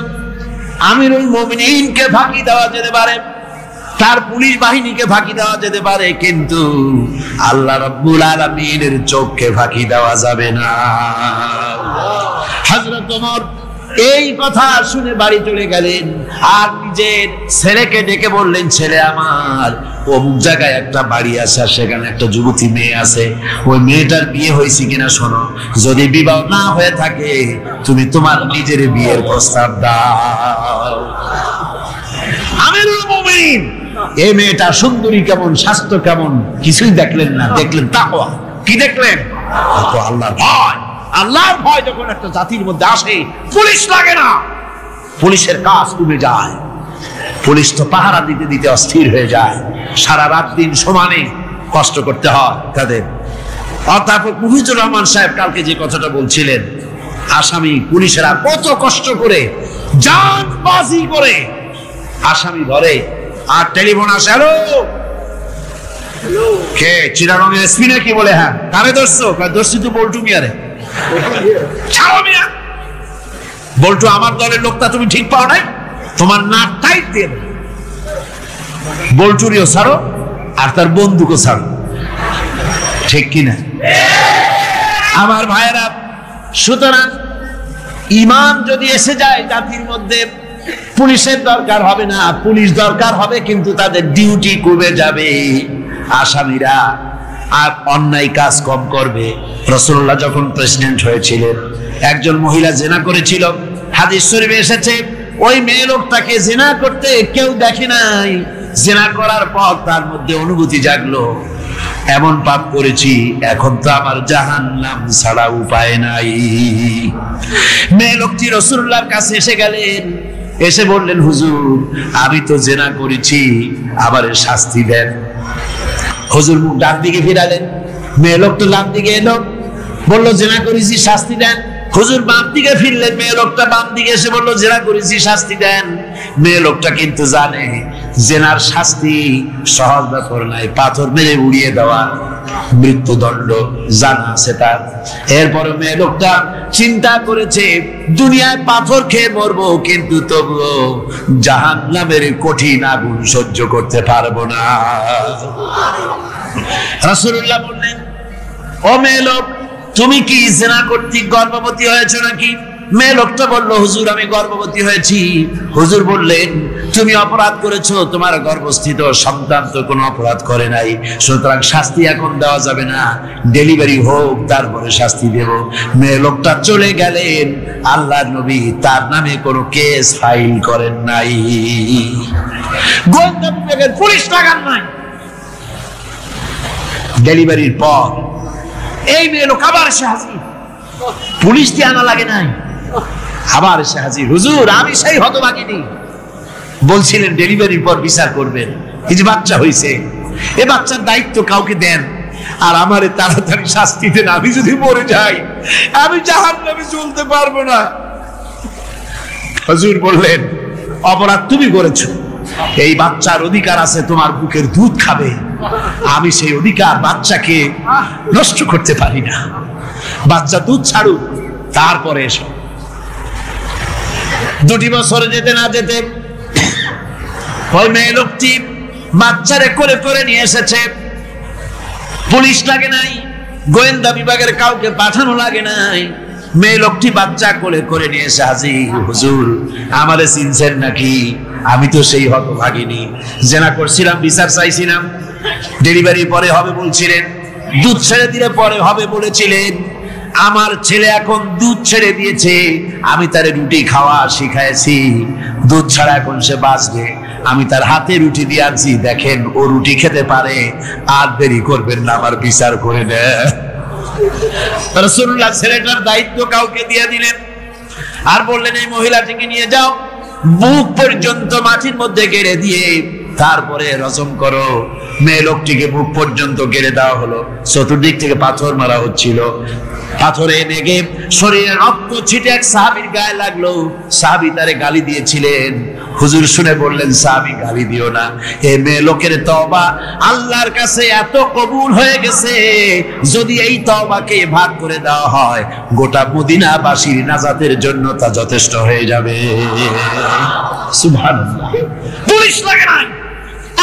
Speaker 2: আমিরুল মুমিনিনকে ফাঁকি দেওয়া যেতে পারে, তার পুলিশ বাহিনীকে ফাঁকি দেওয়া যেতে পারে, কিন্তু আল্লাহ রাব্বুল আলামিনের চোখকে ফাঁকি দেওয়া যাবে না। হযরত ওমর এই কথা শুনে বাড়ি চলে গেলেন আর নিজের ছেলেকে ডেকে বললেন ছেলে আমার, অমুক জায়গায় একটা বাড়ি আছে, সেখানে একটা যুবতী মেয়ে আছে, ওই মেয়েটার বিয়ে হয়েছে কিনা শোনো, যদি বিবাহ না হয়ে থাকে তুমি তোমার নিজের বিয়ের প্রস্তাব দাও। আমিরুল মুমিনিন এই মেয়েটা সুন্দরী কেমন, স্বাস্থ্য কেমন কিছুই দেখলেন না, দেখলেন তাকওয়া। কি দেখলেন? আল্লাহর ভয়। আল্লাহর ভয় যখন একটা জাতির মধ্যে আসে, পুলিশ লাগে না, পুলিশের কাজ কমে যায়। পুলিশ তো পাহারা দিতে দিতে অস্থির হয়ে যায়, সারা রাত দিন সমানে কষ্ট করতে হয় তাদের। অধ্যাপক মুফিজুর রহমান সাহেব কালকে যে কথাটা বলছিলেন, আসামি পুলিশেরা কত কষ্ট করে জানবাজি করে আসামি ধরে, আর টেলিফোন আসে, হ্যালো কে চিটাগংয়ের এসপি নাকি? বলে হ্যাঁ। কারে ধরছো? ধরছি তো বল্টু মিয়ারে। ছাড়ো মিয়া, বল্টু আমার দলের লোকটা তুমি ঠিক পাও নাই, তোমার নাক টাইট দিয়ে বল্টুরিও ছাড়ো আর তার বন্দুকও ছাড়ো, ঠিক কিনা আমার ভাইয়েরা? সুতরাং ঈমান যদি এসে যায় জাতির মধ্যে, পুলিশের দরকার হবে না, পুলিশ দরকার হবে কিন্তু তাদের ডিউটি কমে যাবে, আসামিরা আর অন্যায় কাজ কম করবে। রাসূলুল্লাহ যখন প্রেসিডেন্ট হয়েছিলেন, একজন মহিলা জিনা করেছিল, হাদিস শরীফে এসেছে ওই মেয়ে লোকটাকে জিনা করতে কেউ দেখে নাই, জিনা করার পর তার মধ্যে অনুভূতি জাগলো, এমন পাপ করেছি এখন তো আমার জাহান্নাম ছাড়া উপায় নাই। মেয়ে লোকটি রাসূলুল্লাহর কাছে এসে গেলেন, এসে বললেন হুজুর আমি তো জিনা করেছি, আমার শাস্তি দেন। হুজুর মুখ ডান দিকে ফিরালেন, মেয়ে লোকটা ডান দিকে এলো, বললো জিনা করেছি শাস্তি দেন। হুজুর বাম দিকে ফিরলেন, মেয়ে লোকটা বাম দিকে এসে বললো জিনা করেছি শাস্তি দেন। মেয়ে লোকটা কিন্তু জানে জিনার শাস্তি সহজ ব্যাপার নাই, পাথর মেরে উড়িয়ে দেওয়া, মৃত্যুদণ্ড জানা আছে তার। এরপরে মেয়ে লোকটা চিন্তা করেছে দুনিয়ায় পাথর খেয়ে মরবো, কিন্তু তবুও জাহান্নামের কঠিন আগুন সহ্য করতে পারবো না। রাসূলুল্লাহ বললেন ও মেয়ে লোক তুমি কি জিনা কর্তৃক গর্ভবতী হয়েছো নাকি? মেয়ে লোকটা বলল, হুজুর আমি গর্ভবতী হয়েছি। হুজুর বললেন, তুমি অপরাধ করেছো, তোমার গর্ভস্থিত সন্তান তো কোনো অপরাধ করে নাই, সুতরাং শাস্তি এখন দেওয়া যাবে না, ডেলিভারি হোক তারপরে শাস্তি দেব। মেয়ে লোকটা চলে গেলেন। আল্লাহর নবী তার নামে কোনো কেস ফাইল করেন নাই, গোয়েন্দা বিভাগের পুলিশ লাগান নাই। ডেলিভারির পর এই মেয়ে লোক আবার এসে হাজির, পুলিশ দিয়ে আনা লাগে নাই, আবার এসে হাজির, হুজুর আমি সেই হতভাগিনী, বলছিলেন ডেলিভারির পর বিচার করবেন, এই যে বাচ্চা হয়েছে, এ বাচ্চার দায়িত্ব কাউকে দেন, আর আমারে তাড়াতাড়ি শাস্তি দেন, আমি যদি মরে যাই আমি জাহান্নামে চলতে পারবো না। হুজুর বললেন, অপরাধ তুমি করেছো, এই বাচ্চার অধিকার আছে তোমার বুকের দুধ খাবে, আমি সেই অধিকার বাচ্চাকে নষ্ট করতে পারি না, বাচ্চা দুধ ছাড়ুক তারপরে এসো। 2 বছর যেতে না যেতে ওই মেয়ে লোকটি বাচ্চারে করে করে নিয়ে এসেছে, পুলিশ লাগে নাই, গোয়েন্দা বিভাগের কাউকে পাঠানো লাগে নাই, মেয়ে লোকটি বাচ্চা কোলে করে নিয়ে এসে হাজির, হুজুর আমারে চিনছেন নাকি? আমি তো সেই হতভাগিনী, জেনা করছিলাম, বিচার চাইছিলাম, ডেলিভারি পরে হবে বলছিলেন, দুধ ছেড়ে দিলে পরে হবে বলেছিলেন, আমার ছেলে এখন দুধ ছেড়ে দিয়েছে, আমি তারে রুটি খাওয়া শিখাইছি, দুধ ছাড়া এখন সে বাঁচবে, আমি তার হাতে রুটি দিয়ে আনছি, দেখেন ও রুটি খেতে পারে, আর দেরি করবেন না, আমার বিচার করে দেন। রাসূলুল্লাহ ছেলেটার দায়িত্ব কাউকে দিয়ে দিলেন, আর বললেন এই মহিলাটিকে নিয়ে যাও, বুক পর্যন্ত মাটির মধ্যে গেড়ে দিয়ে তারপরে রজম করো। মেয়ে লোকটিকে বুক পর্যন্ত গেড়ে দেওয়া হলো, চতুর্দিক থেকে পাথর মারা হচ্ছিল, পাথরে লেগে শরীরে রক্ত ছিটে এক সাহাবীর গায়ে লাগলো, সাহাবী তারে গালি দিয়েছিলেন, হুজুর শুনে বললেন, সাহাবী গালি দিও না, এই মেয়ে লোকের তওবা আল্লাহর কাছে এত কবুল হয়ে গেছে, যদি এই তওবাকে ভাগ করে দেওয়া হয় গোটা মদিনাবাসীর নাজাতের জন্য তা যথেষ্ট হয়ে যাবে। সুবহানাল্লাহ, পুলিশ লাগে না,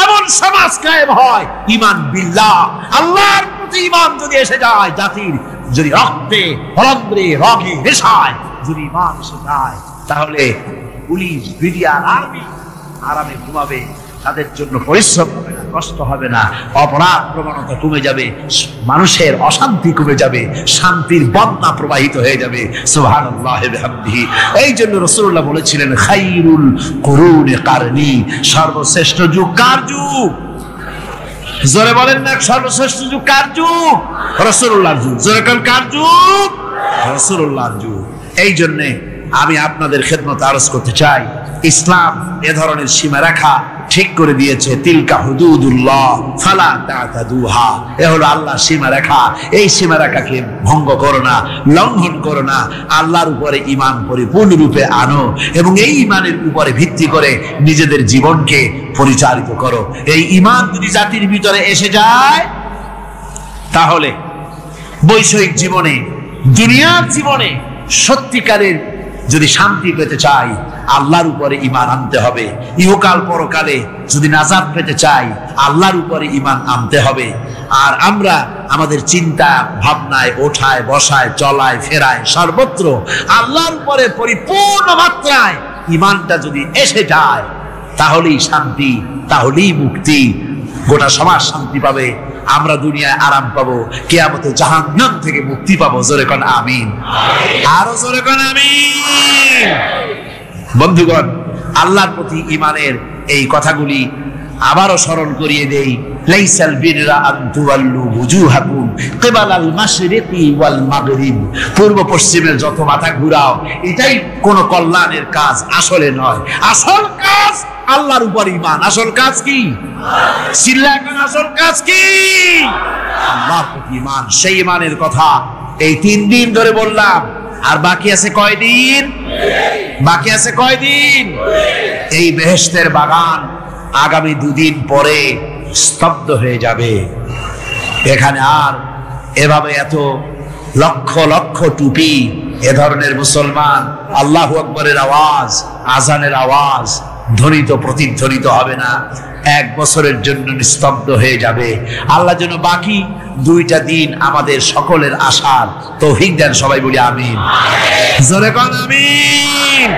Speaker 2: এমন সমাজ কায়েম হয়, ঈমান বিল্লাহ, আল্লাহর প্রতি ঈমান যদি এসে যায়, জাতির যদি রক্তে রন্ধ্রে রগে নেশায় যদি ঈমান এসে যায়, তাহলে পুলিশ বিডিআর আর্মি আরামে ঘুমাবে, তাদের জন্য পরিশ্রম হবে না, কষ্ট হবে না, অপরাধ প্রবণতা কমে যাবে, মানুষের অশান্তি কমে যাবে, শান্তির বন্যা প্রবাহিত হয়ে যাবে। সুবহানাল্লাহি ওয়া বিহামদিহি। এই জন্য রাসূলুল্লাহ বলেছিলেন, খায়রুল কুরুনি কারনি, সর্বশ্রেষ্ঠ যুগ কার যুগ? জোরে বলেন না, সর্বশ্রেষ্ঠ যুগ কার যুগ? রাসূলুল্লাহর যুগ। জোরে কোন কার যুগ? রাসূলুল্লাহর যুগ। এই জন্য আমি আপনাদের খেদমতে আরজ করতে চাই, ইসলাম এ ধরনের সীমারেখা ঠিক করে দিয়েছে, তিলকা হুদুদুল্লাহ ফালা তা'তাদুহা, এ হলো আল্লাহর সীমারেখা, এই সীমারেখাকে ভঙ্গ করো না, লঙ্ঘন করো না, আল্লাহর উপরে ঈমান পরিপূর্ণরূপে আনো এবং এই ঈমানের উপরে ভিত্তি করে নিজেদের জীবনকে পরিচালিত করো। এই ঈমান যদি জাতির ভিতরে এসে যায়, তাহলে বৈষয়িক জীবনে, দুনিয়ার জীবনে সত্যিকারের যদি শান্তি পেতে চাই, আল্লাহর উপরে ঈমান আনতে হবে। ইহকাল পরকালে যদি নাজাত পেতে চাই, আল্লাহর উপরে ঈমান আনতে হবে। আর আমরা আমাদের চিন্তা ভাবনায়, ওঠায় বসায়, চলায় ফেরায়, সর্বত্র আল্লাহর উপরে পরিপূর্ণ মাত্রায় ঈমানটা যদি এসে যায়, তাহলেই শান্তি, তাহলেই মুক্তি, গোটা সমাজ শান্তি পাবে, আমরা দুনিয়ায় আরাম পাবো, কিয়ামতে জাহান্নাম থেকে মুক্তি পাবো। জোরে কোন আমিন, আরো জোরে কোন আমিন। বন্ধুগণ, আল্লাহর প্রতি ঈমানের এই কথাগুলি আবারও স্মরণ করিয়ে দেই। লাইসাল বিররা আন তুওয়াল্লু ওয়ুজুহাকুম কিবালাল মাশরিকি ওয়াল মাগরিব, পূর্ব পশ্চিমের যত মাথা ঘুরাও, এটাই কোন কল্যাণের কাজ আসলে নয়। আসল কাজ আল্লাহর উপর ঈমান। আসল কাজ কি? চিল্লা এখন, আসল কাজ কি? আল্লাহর প্রতি ঈমান। সেই ঈমানের কথা এই 3 দিন ধরে বললাম, আর বাকি আছে কয়দিন? বাকি আছে কয়দিন? এই বেহেশতের বাগান আগামী 2 দিন পরে স্তব্ধ হয়ে যাবে। এখানে আর এভাবে এত লক্ষ লক্ষ টুপি, এ ধরনের মুসলমান, আল্লাহু আকবরের আওয়াজ, আজানের আওয়াজ, ধ্বনিত প্রতিধ্বনিত হবে না, 1 বছরের জন্য নিস্তব্ধ হয়ে যাবে। আল্লাহ যেন বাকি 2টা দিন আমাদের সকলের আশার তৌফিক দেন, সবাই বলি আমিন। জোরে কোন আমিন।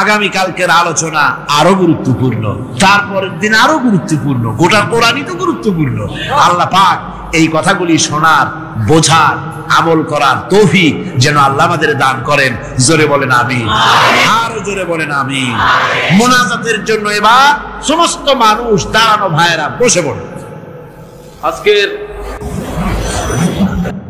Speaker 2: আগামী কালকের আলোচনা আরো গুরুত্বপূর্ণ, তারপরের দিন আরো গুরুত্বপূর্ণ, গোটা কোরআনই তো গুরুত্বপূর্ণ। আল্লাহ পাক এই কথাগুলি শোনার, বোঝার, আমল করার তৌফিক যেন আল্লাহ আমাদের দান করেন। জোরে বলেন আমিন, আরো জোরে বলেন আমিন। মোনাজাতের জন্য এবার সমস্ত মানুষ দাঁড়ানো, ভাইয়েরা বসে পড়ে।
Speaker 3: আজকের